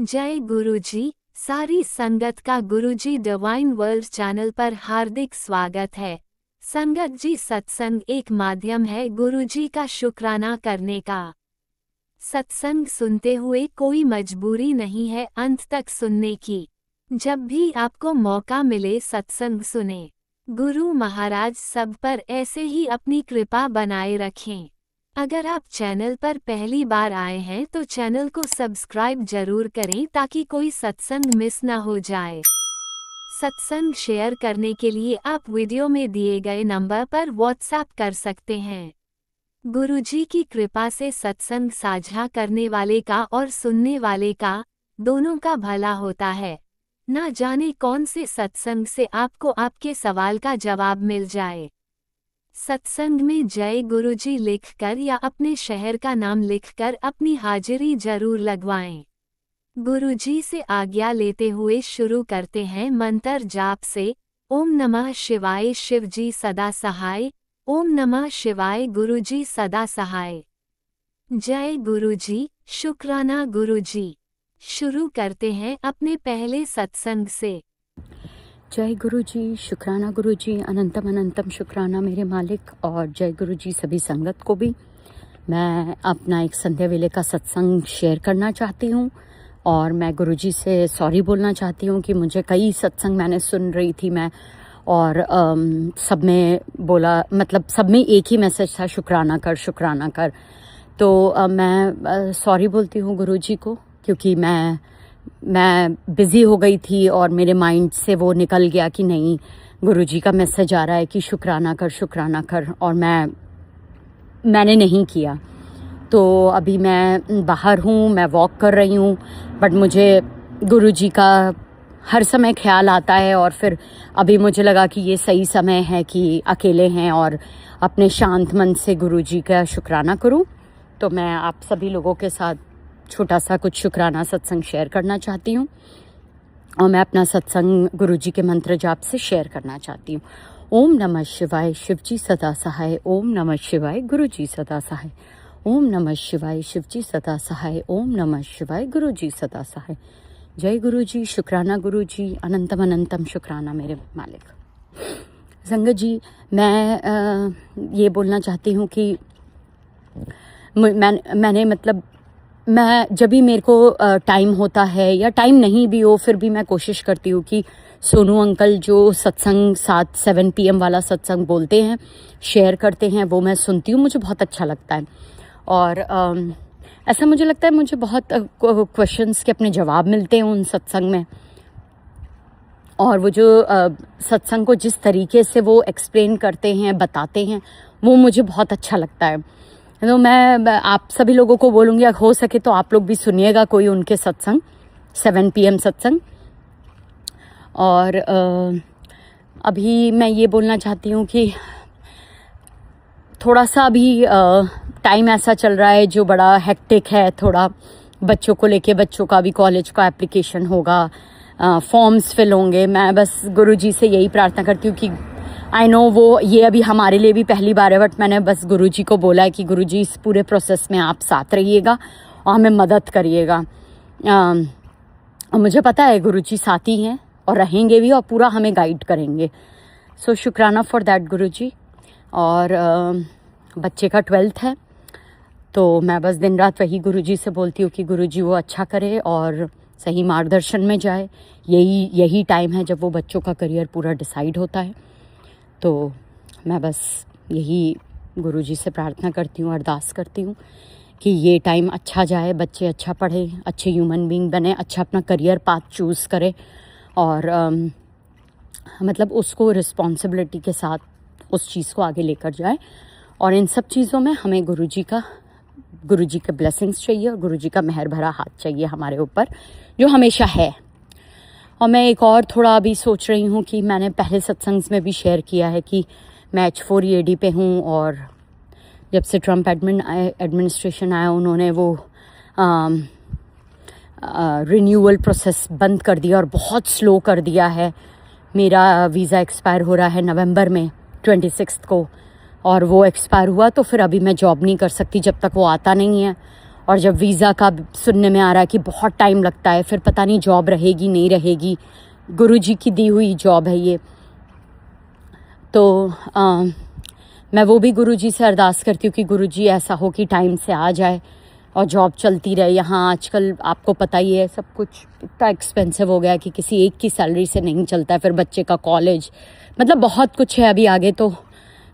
जय गुरुजी। सारी संगत का गुरुजी डिवाइन वर्ल्ड चैनल पर हार्दिक स्वागत है। संगत जी, सत्संग एक माध्यम है गुरुजी का शुक्राना करने का। सत्संग सुनते हुए कोई मजबूरी नहीं है अंत तक सुनने की। जब भी आपको मौका मिले सत्संग सुने। गुरु महाराज सब पर ऐसे ही अपनी कृपा बनाए रखें। अगर आप चैनल पर पहली बार आए हैं तो चैनल को सब्सक्राइब जरूर करें ताकि कोई सत्संग मिस न हो जाए। सत्संग शेयर करने के लिए आप वीडियो में दिए गए नंबर पर व्हाट्सएप कर सकते हैं। गुरुजी की कृपा से सत्संग साझा करने वाले का और सुनने वाले का दोनों का भला होता है। ना जाने कौन से सत्संग से आपको आपके सवाल का जवाब मिल जाए। सत्संग में जय गुरुजी लिखकर या अपने शहर का नाम लिखकर अपनी हाजिरी जरूर लगवाएं। गुरुजी से आज्ञा लेते हुए शुरू करते हैं मंत्र जाप से। ओम नमः शिवाय शिवजी सदा सहाय। ओम नमः शिवाय गुरुजी सदा सहाय। जय गुरुजी, शुक्राना गुरुजी। शुरू करते हैं अपने पहले सत्संग से। जय गुरुजी, शुक्राना गुरुजी, अनंतम अनंतम शुक्राना मेरे मालिक। और जय गुरुजी सभी संगत को भी। मैं अपना एक संध्या वेले का सत्संग शेयर करना चाहती हूँ और मैं गुरुजी से सॉरी बोलना चाहती हूँ कि मुझे कई सत्संग मैंने सुन रही थी मैं, और सब में बोला, मतलब सब में एक ही मैसेज था, शुक्राना कर शुक्राना कर। तो मैं सॉरी बोलती हूँ गुरुजी को, क्योंकि मैं बिज़ी हो गई थी और मेरे माइंड से वो निकल गया कि नहीं, गुरुजी का मैसेज आ रहा है कि शुक्राना कर, और मैंने नहीं किया। तो अभी मैं बाहर हूँ, मैं वॉक कर रही हूँ, बट मुझे गुरुजी का हर समय ख्याल आता है। और फिर अभी मुझे लगा कि ये सही समय है कि अकेले हैं और अपने शांत मन से गुरुजी का शुक्राना करूँ। तो मैं आप सभी लोगों के साथ छोटा सा कुछ शुक्राना सत्संग शेयर करना चाहती हूँ, और मैं अपना सत्संग गुरुजी के मंत्र जाप से शेयर करना चाहती हूँ। ओम नमः शिवाय शिवजी सदा सहाय। ओम नमः शिवाय गुरुजी सदा सहाय। ओम नमः शिवाय शिवजी सदा सहाय। ओम नमः शिवाय गुरुजी सदा सहाय। जय गुरुजी, शुक्राना गुरुजी, अनंतम अनंतम शुक्राना मेरे मालिक। संगत जी, मैं ये बोलना चाहती हूँ कि मैंने मतलब मैं जब भी मेरे को टाइम होता है या टाइम नहीं भी हो, फिर भी मैं कोशिश करती हूँ कि सोनू अंकल जो सत्संग 7 PM वाला सत्संग बोलते हैं, शेयर करते हैं, वो मैं सुनती हूँ। मुझे बहुत अच्छा लगता है। और ऐसा मुझे लगता है, मुझे बहुत क्वेश्चंस के अपने जवाब मिलते हैं उन सत्संग में। और वो जो सत्संग को जिस तरीके से वो एक्सप्लेन करते हैं, बताते हैं, वो मुझे बहुत अच्छा लगता है। तो मैं आप सभी लोगों को बोलूँगी, हो सके तो आप लोग भी सुनिएगा कोई उनके सत्संग, 7 PM सत्संग। और अभी मैं ये बोलना चाहती हूँ कि थोड़ा सा अभी टाइम ऐसा चल रहा है जो बड़ा हेक्टिक है। थोड़ा बच्चों को लेके, बच्चों का भी कॉलेज का एप्लीकेशन होगा, फॉर्म्स फिल होंगे। मैं बस गुरुजी से यही प्रार्थना करती हूँ कि आई नो वो ये अभी हमारे लिए भी पहली बार है, बट मैंने बस गुरुजी को बोला है कि गुरुजी इस पूरे प्रोसेस में आप साथ रहिएगा और हमें मदद करिएगा। मुझे पता है गुरुजी साथी हैं और रहेंगे भी, और पूरा हमें गाइड करेंगे। सो शुक्राना फॉर दैट गुरुजी। और बच्चे का 12th है, तो मैं बस दिन रात वही गुरुजी से बोलती हूँ कि गुरुजी वो अच्छा करे और सही मार्गदर्शन में जाए। यही टाइम है जब वो बच्चों का करियर पूरा डिसाइड होता है। तो मैं बस यही गुरुजी से प्रार्थना करती हूँ, अरदास करती हूँ कि ये टाइम अच्छा जाए, बच्चे अच्छा पढ़ें, अच्छे ह्यूमन बीइंग बने, अच्छा अपना करियर पाथ चूज़ करें, और मतलब उसको रिस्पॉन्सिबिलिटी के साथ उस चीज़ को आगे लेकर जाए। और इन सब चीज़ों में हमें गुरुजी के ब्लेसिंग्स चाहिए और गुरुजी का मेहर भरा हाथ चाहिए हमारे ऊपर, जो हमेशा है। और मैं एक और थोड़ा अभी सोच रही हूँ कि मैंने पहले सत्संग में भी शेयर किया है कि मैं H4 EAD पे हूँ, और जब से ट्रम्प एडमिनिस्ट्रेशन आया, उन्होंने वो रिन्यूअल प्रोसेस बंद कर दिया और बहुत स्लो कर दिया है। मेरा वीज़ा एक्सपायर हो रहा है नवंबर में 26 को, और वो एक्सपायर हुआ तो फिर अभी मैं जॉब नहीं कर सकती जब तक वो आता नहीं है। और जब वीज़ा का सुनने में आ रहा है कि बहुत टाइम लगता है, फिर पता नहीं जॉब रहेगी नहीं रहेगी। गुरुजी की दी हुई जॉब है ये, तो मैं वो भी गुरुजी से अरदास करती हूँ कि गुरुजी ऐसा हो कि टाइम से आ जाए और जॉब चलती रहे। यहाँ आजकल आपको पता ही है सब कुछ इतना एक्सपेंसिव हो गया है कि किसी एक की सैलरी से नहीं चलता है, फिर बच्चे का कॉलेज, मतलब बहुत कुछ है अभी आगे, तो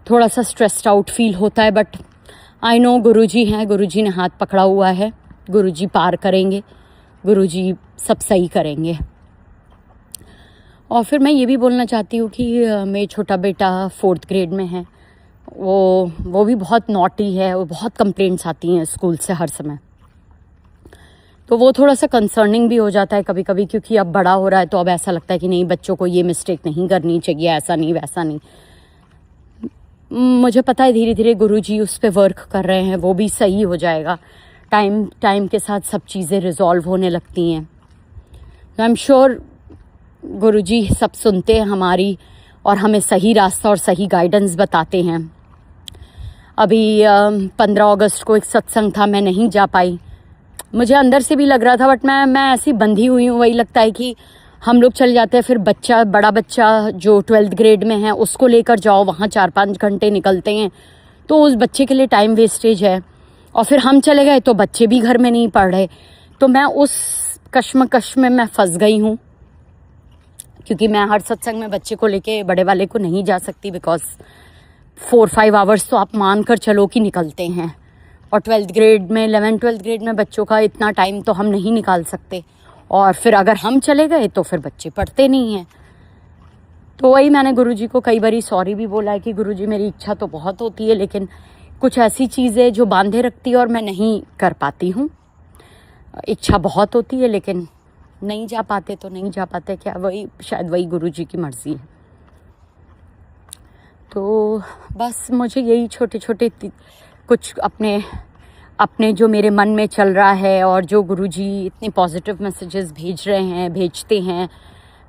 थोड़ा सा स्ट्रेस्ड आउट फील होता है। बट आई नो गुरुजी हैं, गुरुजी ने हाथ पकड़ा हुआ है, गुरुजी पार करेंगे, गुरुजी सब सही करेंगे। और फिर मैं ये भी बोलना चाहती हूँ कि मेरा छोटा बेटा 4th ग्रेड में है, वो भी बहुत नॉटी है, वो बहुत कंप्लेंट्स आती हैं स्कूल से हर समय, तो वो थोड़ा सा कंसर्निंग भी हो जाता है कभी कभी, क्योंकि अब बड़ा हो रहा है तो अब ऐसा लगता है कि नहीं, बच्चों को ये मिस्टेक नहीं करनी चाहिए, ऐसा नहीं वैसा नहीं। मुझे पता है धीरे धीरे गुरुजी उस पर वर्क कर रहे हैं, वो भी सही हो जाएगा। टाइम के साथ सब चीज़ें रिजॉल्व होने लगती हैं। आई एम श्योर गुरुजी सब सुनते हैं हमारी और हमें सही रास्ता और सही गाइडेंस बताते हैं। अभी 15 अगस्त को एक सत्संग था, मैं नहीं जा पाई, मुझे अंदर से भी लग रहा था, बट मैं ऐसी बंधी हुई हूँ। वही लगता है कि हम लोग चले जाते हैं, फिर बड़ा बच्चा जो 12th ग्रेड में है उसको लेकर जाओ, वहाँ 4-5 घंटे निकलते हैं, तो उस बच्चे के लिए टाइम वेस्टेज है। और फिर हम चले गए तो बच्चे भी घर में नहीं पढ़ रहे, तो मैं उस कश्मकश में मैं फंस गई हूँ, क्योंकि मैं हर सत्संग में बच्चे को लेके बड़े वाले को नहीं जा सकती, बिकॉज 4-5 आवर्स तो आप मान कर चलो कि निकलते हैं। और 12th ग्रेड में 11th-12th ग्रेड में बच्चों का इतना टाइम तो हम नहीं निकाल सकते, और फिर अगर हम चले गए तो फिर बच्चे पढ़ते नहीं हैं। तो वही मैंने गुरुजी को कई बारी सॉरी भी बोला है कि गुरुजी मेरी इच्छा तो बहुत होती है, लेकिन कुछ ऐसी चीज़ें जो बांधे रखती है और मैं नहीं कर पाती हूँ। इच्छा बहुत होती है लेकिन नहीं जा पाते, तो नहीं जा पाते, क्या वही शायद वही गुरुजी की मर्ज़ी है। तो बस मुझे यही छोटे छोटे कुछ अपने जो मेरे मन में चल रहा है, और जो गुरुजी इतने पॉजिटिव मैसेजेस भेज रहे हैं, भेजते हैं,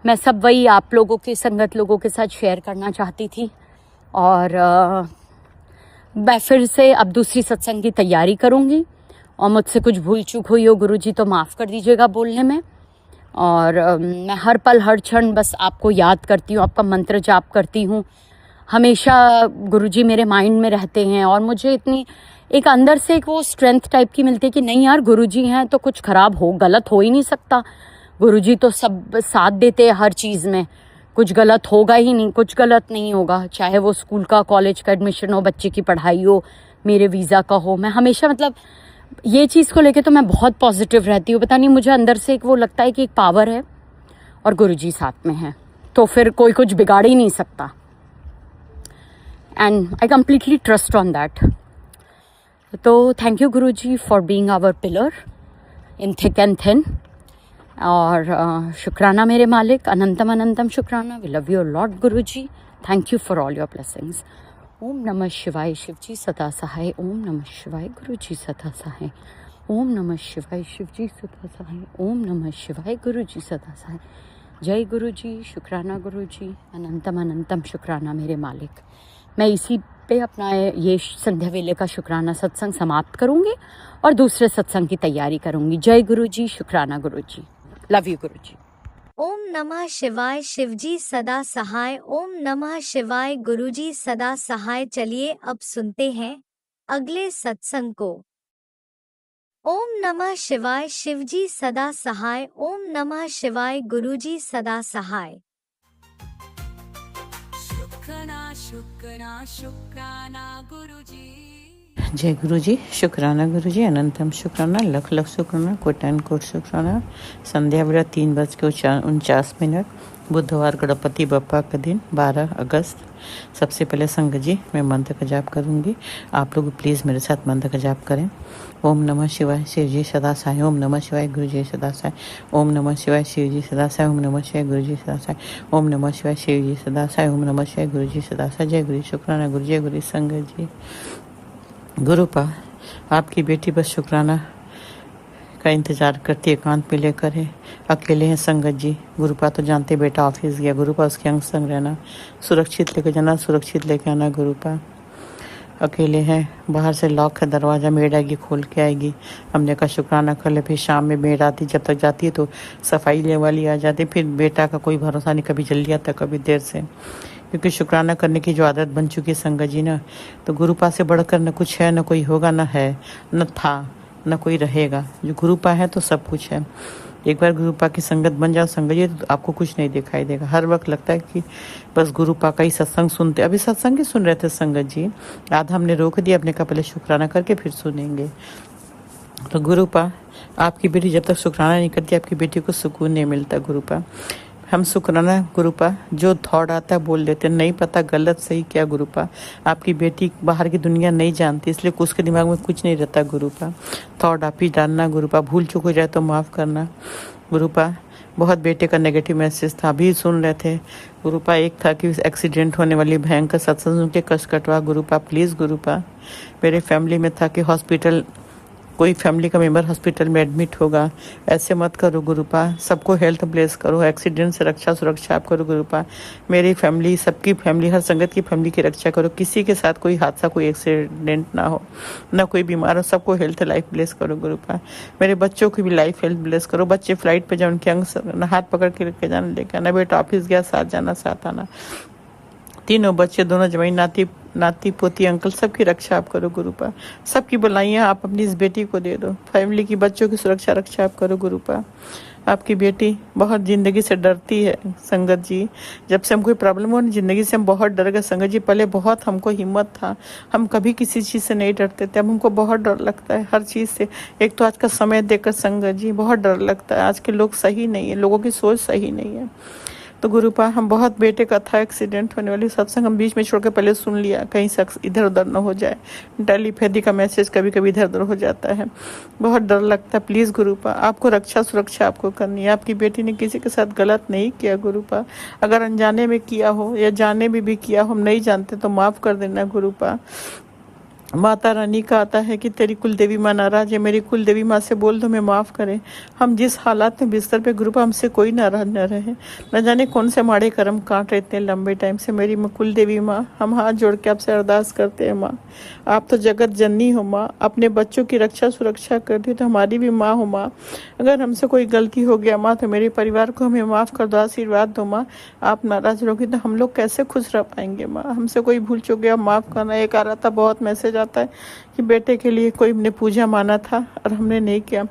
मैं सब वही आप लोगों के संगत लोगों के साथ शेयर करना चाहती थी। और मैं फिर से अब दूसरी सत्संग की तैयारी करूँगी, और मुझसे कुछ भूल चूक हुई हो गुरुजी तो माफ़ कर दीजिएगा बोलने में। और मैं हर पल हर क्षण बस आपको याद करती हूँ, आपका मंत्र जाप करती हूँ, हमेशा गुरुजी मेरे माइंड में रहते हैं, और मुझे इतनी एक अंदर से एक वो स्ट्रेंथ टाइप की मिलती है कि नहीं यार, गुरुजी हैं तो कुछ खराब गलत हो ही नहीं सकता। गुरुजी तो सब साथ देते हैं हर चीज़ में, कुछ गलत होगा ही नहीं, कुछ गलत नहीं होगा, चाहे वो स्कूल का कॉलेज का एडमिशन हो, बच्चे की पढ़ाई हो, मेरे वीज़ा का हो। मैं हमेशा मतलब ये चीज़ को लेके तो मैं बहुत पॉजिटिव रहती हूँ। पता नहीं मुझे अंदर से एक वो लगता है कि एक पावर है और गुरुजी साथ में है, तो फिर कोई कुछ बिगाड़ ही नहीं सकता। And I completely trust on that. तो thank you Guruji for being our pillar in thick and thin. और शुक्राना मेरे मालिक, अनंतम अनंतम शुक्राना। We love you lord Guruji, thank you for all your blessings. ओम नमः शिवाय शिवजी सदा सहाय, ओम नमः शिवाय गुरुजी सदा सहाय, ओम नमः शिवाय शिवजी सदा सहाय, ओम नमः शिवाय गुरुजी सदा सहाय। जय गुरुजी, शुक्राना गुरुजी, अनंतम अनंतम शुक्राना मेरे मालिक। मैं इसी पे अपना ये संध्या वेले का शुक्राना सत्संग समाप्त करूँगी और दूसरे सत्संग की तैयारी करूँगी। जय गुरुजी, शुक्राना गुरुजी, लव यू गुरुजी। ओम नमः शिवाय शिवजी सदा सहाय, ओम नमः शिवाय गुरुजी सदा सहाय। चलिए अब सुनते हैं अगले सत्संग को। ओम नमः शिवाय शिवजी सदा सहाय, ओम नमः शिवाय गुरुजी सदा सहाय। शुक्राना गुरुजी। जय गुरुजी, शुक्राना गुरुजी, अनंतम शुक्राना, लख लख शुक्राना, कोटन कोट शुक्राना। संध्या बेला 3:49, बुधवार गणपति बप्पा का दिन 12 अगस्त। सबसे पहले संगत जी मैं मंत्र का जाप करूंगी, आप लोग प्लीज़ मेरे साथ मंत्र का जाप करें। ओम नमः शिवाय शिवजी सदा साई, ओम नमः शिवाय गुरुजी सदा साई, ओम नमः शिवाय शिवजी सदा साई, ओम नमः शिवाय गुरुजी सदा साई, ओम नमः शिवाय शिवजी सदा साई, ओम नमः शिवाय गुरुजी सदा साई। जय गुरु, शुक्राना गुरु, जय गुरु संगत जी। गुरुपा आपकी बेटी बस शुक्राना का इंतज़ार करती है, एकांत में लेकर है, अकेले हैं संगत जी। गुरुपा तो जानते बेटा ऑफिस गया, गुरुपा उसके अंग संग रहना, सुरक्षित लेकर जाना, सुरक्षित लेके आना गुरुपा। अकेले हैं, बाहर से लॉक है दरवाज़ा, मेड आएगी खोल के आएगी। हमने कहा शुक्राना कर ले। फिर शाम में मेड आती, जब तक जाती है तो सफाई ले वाली आ जाती। फिर बेटा का कोई भरोसा नहीं, कभी जल्दी आता कभी देर से, क्योंकि शुक्राना करने की जो आदत बन चुकी है संगत जी ना, तो गुरुपा से बढ़कर न कुछ है, न कोई होगा, न है, न था, न कोई रहेगा। जो गुरुपा है तो सब कुछ है। एक बार गुरुपा की संगत बन जाओ संगत जी, तो आपको कुछ नहीं दिखाई देगा। हर वक्त लगता है कि बस गुरुपा का ही सत्संग सुनते। अभी सत्संग ही सुन रहे थे संगत जी, आधा हमने रोक दिया, अपने का पहले शुक्राना करके फिर सुनेंगे। तो गुरुपा, आपकी बेटी जब तक शुक्राना नहीं करती आपकी बेटी को सुकून नहीं मिलता। गुरुपा, हम शुक्राना गुरुपा जो थॉट आता है बोल देते, नहीं पता गलत सही क्या गुरुपा। आपकी बेटी बाहर की दुनिया नहीं जानती, इसलिए उसके दिमाग में कुछ नहीं रहता गुरुपा। थॉट आप ही डालना गुरुपा, भूल चूक हो जाए तो माफ़ करना गुरुपा। बहुत बेटे का नेगेटिव मैसेज था, अभी सुन रहे थे गुरुपा। एक था कि एक्सीडेंट होने वाली भयंकर सत्संग सुन के कष्ट कटवा गुरुपा, प्लीज़ गुरुपा। मेरे फैमिली में था कि हॉस्पिटल, कोई फैमिली का मेंबर हॉस्पिटल में एडमिट होगा, ऐसे मत करो गुरुपा। सबको हेल्थ ब्लेस करो, एक्सीडेंट से रक्षा सुरक्षा आप करो गुरुपा। मेरी फैमिली, सबकी फैमिली, हर संगत की फैमिली की रक्षा करो। किसी के साथ कोई हादसा, कोई एक्सीडेंट ना हो, ना कोई बीमार हो, सबको हेल्थ लाइफ ब्लेस करो गुरुपा। मेरे बच्चों की भी लाइफ हेल्थ ब्लेस करो। बच्चे फ्लाइट पे जाए, उनके अंग हाथ पकड़ के लेके जाना, लेके आना। बेटा ऑफिस गया, साथ जाना साथ आना। तीनों बच्चे, दोनों जमाई, नाती पोती, अंकल, सबकी रक्षा आप करो गुरुपा। सबकी बुलाइयाँ आप अपनी इस बेटी को दे दो। फैमिली की, बच्चों की सुरक्षा रक्षा आप करो गुरुपा। आपकी बेटी बहुत ज़िंदगी से डरती है संगत जी। जब से हम कोई प्रॉब्लम हो ज़िंदगी से हम बहुत डर गए संगत जी। पहले बहुत हमको हिम्मत था, हम कभी किसी चीज़ से नहीं डरते थे। अब हमको बहुत डर लगता है हर चीज़ से। एक तो आज का समय देखकर संगत जी बहुत डर लगता है। आज के लोग सही नहीं है, लोगों की सोच सही नहीं है। तो गुरुपा, हम बहुत बेटे का था एक्सीडेंट होने वाली सत्संग, हम बीच में छोड़ के पहले सुन लिया, कहीं शख्स इधर उधर न हो जाए। टेलीपैथी का मैसेज कभी कभी इधर उधर हो जाता है, बहुत डर लगता है। प्लीज़ गुरुपा, आपको रक्षा सुरक्षा आपको करनी है। आपकी बेटी ने किसी के साथ गलत नहीं किया गुरुपा। अगर अनजाने में किया हो या जाने में भी किया हो, हम नहीं जानते, तो माफ़ कर देना गुरुपा। माता रानी का आता है कि तेरी कुल देवी माँ नाराज है, मेरी कुल देवी माँ से बोल दो मैं माफ़ करें। हम जिस हालात में बिस्तर पे गुरुपा, हमसे कोई नाराज न रहे। न जाने कौन से माड़े कर्म काट रहे इतने लंबे टाइम से। मेरी कुल देवी माँ, हम हाथ जोड़ के आपसे अरदास करते हैं माँ, आप तो जगत जननी हो माँ, अपने बच्चों की रक्षा सुरक्षा करती तो हमारी भी माँ हो माँ। अगर हमसे कोई गलती हो गया माँ, तो मेरे परिवार को हमें माफ़ कर दो, आशीर्वाद दो माँ। आप नाराज रहोगी तो हम लोग कैसे खुश रह पाएंगे माँ। हमसे कोई भूल चुक गया, माफ़ करना। एक आ रहा था बहुत मैसेज आता है कि बेटे के लिए कोई हमने पूजा माना था और हमने नहीं किया।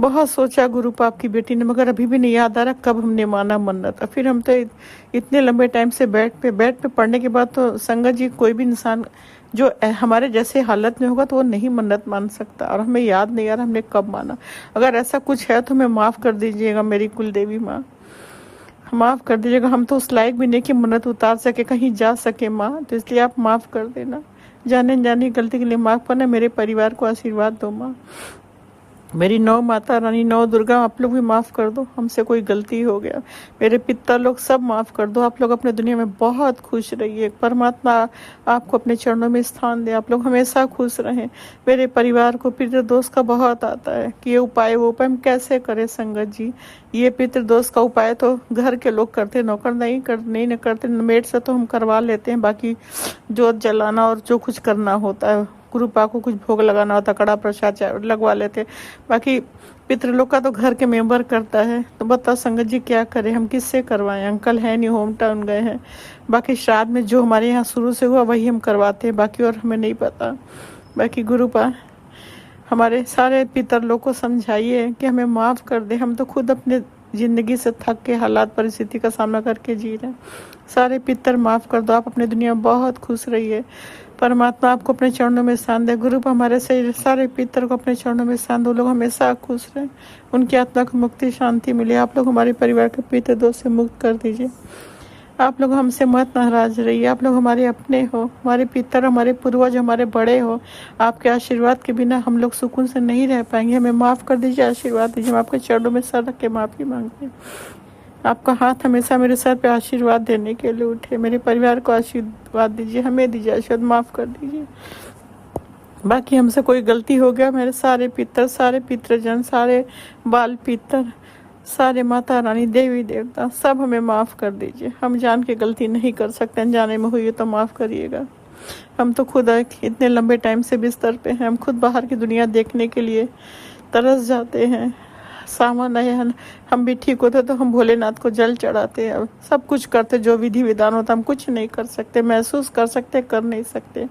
बहुत सोचा गुरुपा आपकी बेटी ने, मगर अभी भी नहीं याद आ रहा कब हमने माना मन्नत। फिर हम तो इतने लंबे टाइम से बेड पे पढ़ने के बाद तो संगत जी, कोई भी इंसान जो हमारे जैसे हालत में होगा तो वो नहीं मन्नत मान सकता, और हमें याद नहीं आ रहा हमने कब माना। अगर ऐसा कुछ है तो हमें माफ़ कर दीजिएगा मेरी कुल देवी माँ, माफ़ कर दीजिएगा। हम तो उस लायक भी नहीं कि मन्नत उतार सके, कहीं जा सके माँ, तो इसलिए आप माफ़ कर देना। जाने जानी गलती के लिए माफ़ करना। मेरे परिवार को आशीर्वाद दो माँ। मेरी नौ माता रानी, नौ दुर्गा, आप लोग भी माफ़ कर दो, हमसे कोई गलती हो गया। मेरे पिता लोग सब माफ़ कर दो। आप लोग अपने दुनिया में बहुत खुश रहिए। परमात्मा आपको अपने चरणों में स्थान दे, आप लोग हमेशा खुश रहें। मेरे परिवार को पितृ दोष का बहुत आता है कि ये उपाय वो उपाय हम कैसे करें संगत जी। ये पितृ दोष का उपाय तो घर के लोग करते, नौकर नहीं करते। मेड से तो हम करवा लेते हैं, बाकी जोत जलाना और जो कुछ करना होता है, गुरुपा को कुछ भोग लगाना होता, कड़ा प्रसाद लगवा लेते। बाकी पितृलोक का तो घर के मेंबर करता है। तो बताओ संगत जी क्या करें, हम किससे करवाएं। अंकल है नहीं, होम टाउन गए हैं। बाकी श्राद्ध में जो हमारे यहाँ शुरू से हुआ वही हम करवाते हैं, बाकी और हमें नहीं पता। बाकी गुरुपा, हमारे सारे पितर लोग को समझाइए कि हमें माफ़ कर दे। हम तो खुद अपने ज़िंदगी से थक के हालात परिस्थिति का सामना करके जी रहे हैं। सारे पितर माफ़ कर दो। आप अपने दुनिया में बहुत खुश रहिए। परमात्मा आपको अपने चरणों में स्थान दे। गुरु हमारे से सारे पितर को अपने चरणों में स्थान दो। लोग हमेशा खुश रहें, उनकी आत्मा को मुक्ति शांति मिले। आप लोग हमारे परिवार के पितर दोष से मुक्त कर दीजिए। आप लोग हमसे मत नाराज रहिए। आप लोग हमारे अपने हो, हमारे पितर, हमारे पूर्वज, हमारे बड़े हो। आपके आशीर्वाद के बिना हम लोग सुकून से नहीं रह पाएंगे। हमें माफ़ कर दीजिए, आशीर्वाद दीजिए। हम आपके चरणों में सर रख के माफ़ी मांगते हैं। आपका हाथ हमेशा मेरे सर पे आशीर्वाद देने के लिए उठे। मेरे परिवार को आशीर्वाद दीजिए, हमें दीजिए आशीर्वाद, माफ़ कर दीजिए। बाकी हमसे कोई गलती हो गया, मेरे सारे पितर, सारे पितृजन, सारे बाल पितर, सारे माता रानी, देवी देवता, सब हमें माफ़ कर दीजिए। हम जान के गलती नहीं कर सकते, अनजाने में हुई तो माफ़ करिएगा। हम तो खुद इतने लंबे टाइम से बिस्तर पे हैं, हम खुद बाहर की दुनिया देखने के लिए तरस जाते हैं। सामान है, हम भी ठीक होते तो हम भोलेनाथ को जल चढ़ाते हैं, सब कुछ करते, जो विधि विधान होता हम कुछ नहीं कर सकते, महसूस कर सकते, कर नहीं सकते।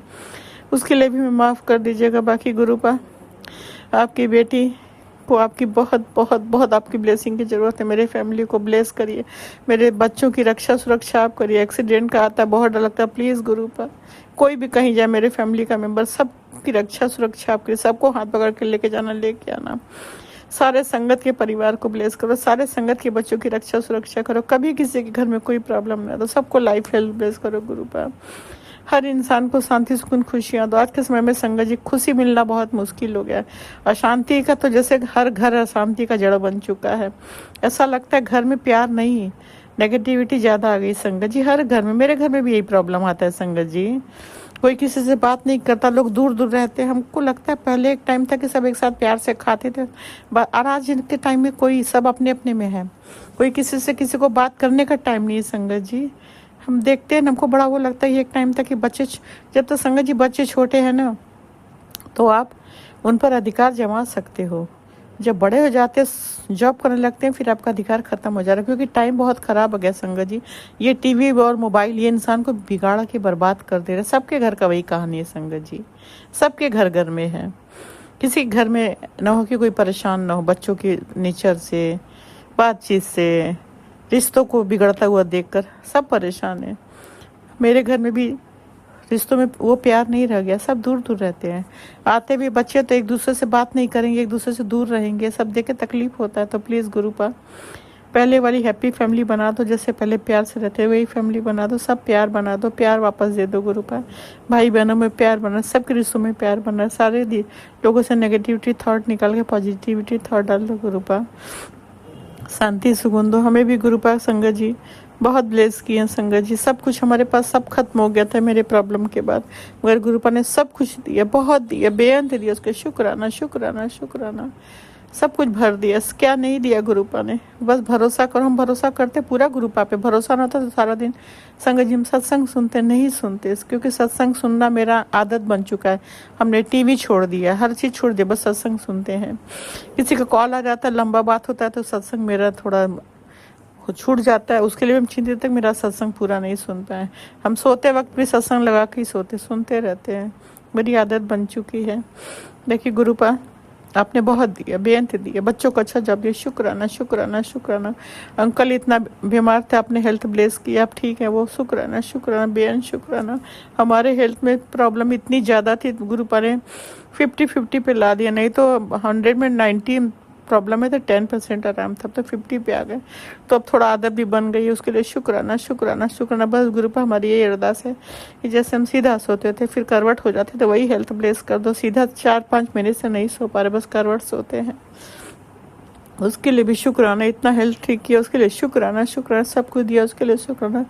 उसके लिए भी मैं माफ़ कर दीजिएगा। बाकी गुरुपा, आपकी बेटी को आपकी बहुत बहुत बहुत आपकी ब्लेसिंग की ज़रूरत है। मेरे फैमिली को ब्लेस करिए, मेरे बच्चों की रक्षा सुरक्षा आप करिए। एक्सीडेंट का आता है, बहुत डर लगता है, प्लीज़ गुरुपा कोई भी कहीं जाए, मेरे फैमिली का मेंबर सबकी रक्षा सुरक्षा आप करिए, सबको हाथ पकड़ के लेके जाना, लेके आना। सारे संगत के परिवार को ब्लेस करो, सारे संगत के बच्चों की रक्षा सुरक्षा करो, कभी किसी के घर में कोई प्रॉब्लम ना दो, सबको लाइफ हेल्थ ब्लेस करो गुरुपा। हर इंसान को शांति सुकून खुशियाँ दो। आज के समय में संगत जी खुशी मिलना बहुत मुश्किल हो गया है। अशांति का तो जैसे हर घर अशांति का जड़ बन चुका है। ऐसा लगता है घर में प्यार नहीं, नेगेटिविटी ज़्यादा आ गई संगत जी हर घर में। मेरे घर में भी यही प्रॉब्लम आता है संगत जी, कोई किसी से बात नहीं करता, लोग दूर दूर रहते हैं। हमको लगता है पहले एक टाइम था कि सब एक साथ प्यार से खाते थे, और आज के टाइम में कोई सब अपने अपने में है, कोई किसी से किसी को बात करने का टाइम नहीं है संगत जी। हम देखते हैं, हमको बड़ा वो लगता है, ये एक टाइम था कि बच्चे, जब तक संगत जी बच्चे छोटे हैं ना, तो आप उन पर अधिकार जमा सकते हो। जब बड़े हो जाते, जॉब करने लगते हैं, फिर आपका अधिकार खत्म हो जा रहा है, क्योंकि टाइम बहुत खराब हो गया संगत जी। ये टीवी और मोबाइल ये इंसान को बिगाड़ के बर्बाद कर दे रहे। सबके घर का वही कहानी है संगत जी, सबके घर घर में है। किसी घर में ना हो कि कोई परेशान ना हो, बच्चों की नेचर से, बातचीत से, रिश्तों को बिगड़ता हुआ देखकर सब परेशान है। मेरे घर में भी रिश्तों में वो प्यार नहीं रह गया, सब दूर दूर रहते हैं। आते भी बच्चे तो एक दूसरे से बात नहीं करेंगे, एक दूसरे से दूर रहेंगे, सब देख के तकलीफ होता है। तो प्लीज़ गुरुपा पहले वाली हैप्पी फैमिली बना दो, जैसे पहले प्यार से रहते वही फैमिली बना दो, सब प्यार बना दो, प्यार वापस दे दो गुरुपा। भाई बहनों में प्यार बना, सबके रिश्तों में प्यार बना, सारे लोगों से नेगेटिविटी थॉट निकाल के पॉजिटिविटी थॉट डाल दो गुरुपा। शांति सुकून दो हमें भी गुरुपा। संगत जी बहुत ब्लेस किए हैं संगत जी, सब कुछ हमारे पास सब खत्म हो गया था मेरे प्रॉब्लम के बाद, मगर गुरुपा ने सब कुछ दिया, बहुत दिया, बेअंत दिया, उसके शुक्राना शुक्राना शुक्राना, सब कुछ भर दिया। क्या नहीं दिया गुरुपा ने, बस भरोसा करो। हम भरोसा करते पूरा गुरुपा पे, भरोसा ना होता तो सारा दिन संगत जी हम सत्संग सुनते नहीं सुनते, क्योंकि सत्संग सुनना मेरा आदत बन चुका है। हमने टीवी छोड़ दिया, हर चीज़ छोड़ दिया, बस सत्संग सुनते हैं। किसी का कॉल आ जाता है, लंबा बात होता है, तो सत्संग मेरा थोड़ा छूट जाता है, उसके लिए हम चिंतित तक मेरा सत्संग पूरा नहीं सुन पाए। हम सोते वक्त भी सत्संग लगा के ही सुनते रहते हैं, मेरी आदत बन चुकी है। देखिए गुरुपा आपने बहुत दिया, बेअंत दिया, बच्चों को अच्छा जॉब दिया, शुक्राना शुक्राना शुक्राना। अंकल इतना बीमार थे, आपने हेल्थ ब्लेस किया, आप ठीक है, वो शुक्राना शुक्राना बेअंत शुक्राना। हमारे हेल्थ में प्रॉब्लम इतनी ज़्यादा थी, गुरुपा ने 50-50 पे ला दिया, नहीं तो 100 में 90 प्रॉब्लम है, तो 10% आराम था, तो 50 पे आ गए। तो अब थोड़ा आदत भी बन गई है, उसके लिए शुक्राना शुक्राना शुक्राना। बस गुरुपा हमारी यही अरदास है कि जैसे हम सीधा सोते थे फिर करवट हो जाती, तो वही हेल्थ ब्लेस कर दो। सीधा 4-5 महीने से नहीं सो पा रहे, बस करवट सोते हैं, उसके लिए भी शुक्राना। इतना हेल्थ ठीक किया, उसके लिए शुक्राना शुक्राना। सब कुछ दिया, उसके लिए शुक्राना।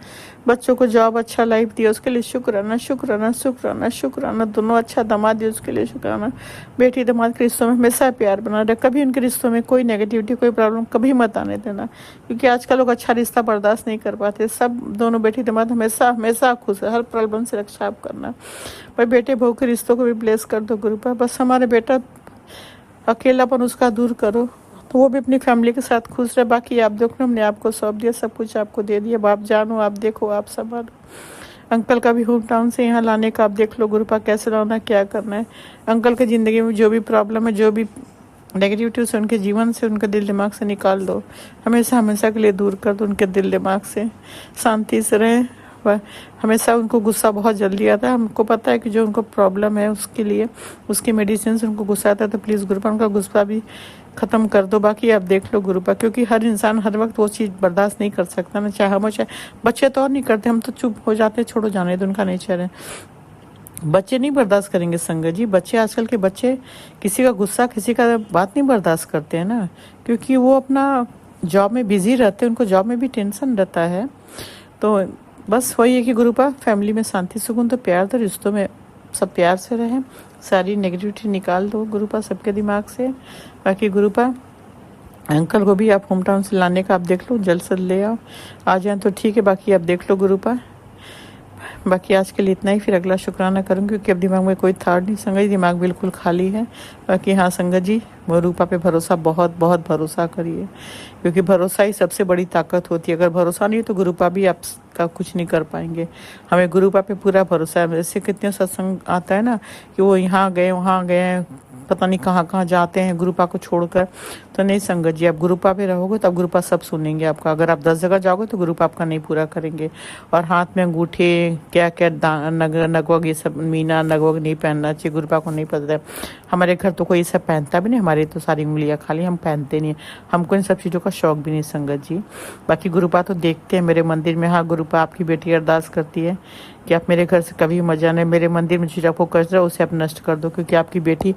बच्चों को जॉब अच्छा लाइफ दिया, उसके लिए शुक्राना शुक्राना शुक्राना शुक्राना। दोनों अच्छा दामाद दिया, उसके लिए शुक्राना। बेटी दामाद के रिश्तों में हमेशा प्यार बना रहे, कभी उनके रिश्तों में कोई नेगेटिविटी कोई प्रॉब्लम कभी मत आने देना, क्योंकि आजकल लोग अच्छा रिश्ता बर्दाश्त नहीं कर पाते। सब दोनों बेटी दामाद हमेशा हमेशा खुश है, हर प्रॉब्लम से रक्षा आप करना। भाई बेटे बहू के रिश्तों को भी ब्लेस कर दो गुरुपा। बस हमारे बेटा अकेलापन उसका दूर करो, तो वो भी अपनी फैमिली के साथ खुश रहे। बाकी आप देखो, हमने आपको सौंप दिया, सब कुछ आपको दे दिया, आप जानो, आप देखो, आप संभालो। अंकल का भी होम टाउन से यहाँ लाने का आप देख लो गुरुपा, कैसे लाना, क्या करना है। अंकल की ज़िंदगी में जो भी प्रॉब्लम है, जो भी नेगेटिविटी से उनके जीवन से, उनके दिल दिमाग से निकाल दो, हमेशा हमेशा के लिए दूर कर दो, उनके दिल दिमाग से शांति से रहें। हमेशा उनको गुस्सा बहुत जल्दी आता है, हमको पता है कि जो उनको प्रॉब्लम है उसके लिए उसकी मेडिसिन से उनको गुस्सा आता है, तो प्लीज़ गुरुपा उनका गुस्सा भी ख़त्म कर दो। बाकी आप देख लो गुरुपा, क्योंकि हर इंसान हर वक्त वो चीज़ बर्दाश्त नहीं कर सकता ना, चाहे हम चाहे बच्चे तो और नहीं करते, हम तो चुप हो जाते, छोड़ो जाने दो, उनका नेचर है। बच्चे नहीं बर्दाश्त करेंगे संगत जी, बच्चे आजकल के बच्चे किसी का गुस्सा किसी का बात नहीं बर्दाश्त करते हैं ना, क्योंकि वो अपना जॉब में बिजी रहते हैं, उनको जॉब में भी टेंशन रहता है। तो बस वही है कि गुरुपा फैमिली में शांति सुकून तो प्यार तो, रिश्तों में सब प्यार से रहें, सारी नेगेटिविटी निकाल दो गुरुपा सबके दिमाग से। बाकी गुरुपा अंकल को भी आप होम टाउन से लाने का आप देख लो, जल्द से ले आओ, आ जाए तो ठीक है, बाकी आप देख लो गुरुपा। बाकी आज के लिए इतना ही, फिर अगला शुक्राना करूँगी क्योंकि अब दिमाग में कोई थॉट नहीं संगत जी, दिमाग बिल्कुल खाली है। बाकी हाँ संगत जी, वो रूपा पे भरोसा, बहुत बहुत भरोसा करिए क्योंकि भरोसा ही सबसे बड़ी ताकत होती है। अगर भरोसा नहीं हो तो गुरुपा भी आपका कुछ नहीं कर पाएंगे। हमें गुरुपा पे पूरा भरोसा है। जैसे कितने सत्संग आता है ना कि वो यहाँ गए वहाँ गए, पता नहीं कहाँ कहाँ जाते हैं गुरुपा को छोड़कर। तो नहीं संगत जी, आप गुरुपा पे रहोगे तो आप गुरुपा सब सुनेंगे आपका। अगर आप 10 जगह जाओगे तो गुरुपा आपका नहीं पूरा करेंगे। और हाथ में अंगूठे क्या क्या नगवग, ये सब मीना नगवग नहीं पहनना चाहिए, गुरुपा को नहीं पता है। हमारे घर तो कोई ये सब पहनता भी नहीं, हमारी तो सारी उंगलियाँ खाली, हम पहनते नहीं, हमको इन सब चीज़ों का शौक भी नहीं संगत जी। बाकी गुरुपा तो देखते हैं मेरे मंदिर में। हाँ गुरुपा आपकी बेटी अरदास करती है कि आप मेरे घर से कभी मत जाना, मेरे मंदिर में जो आपको कचरा उसे आप नष्ट कर दो, क्योंकि आपकी बेटी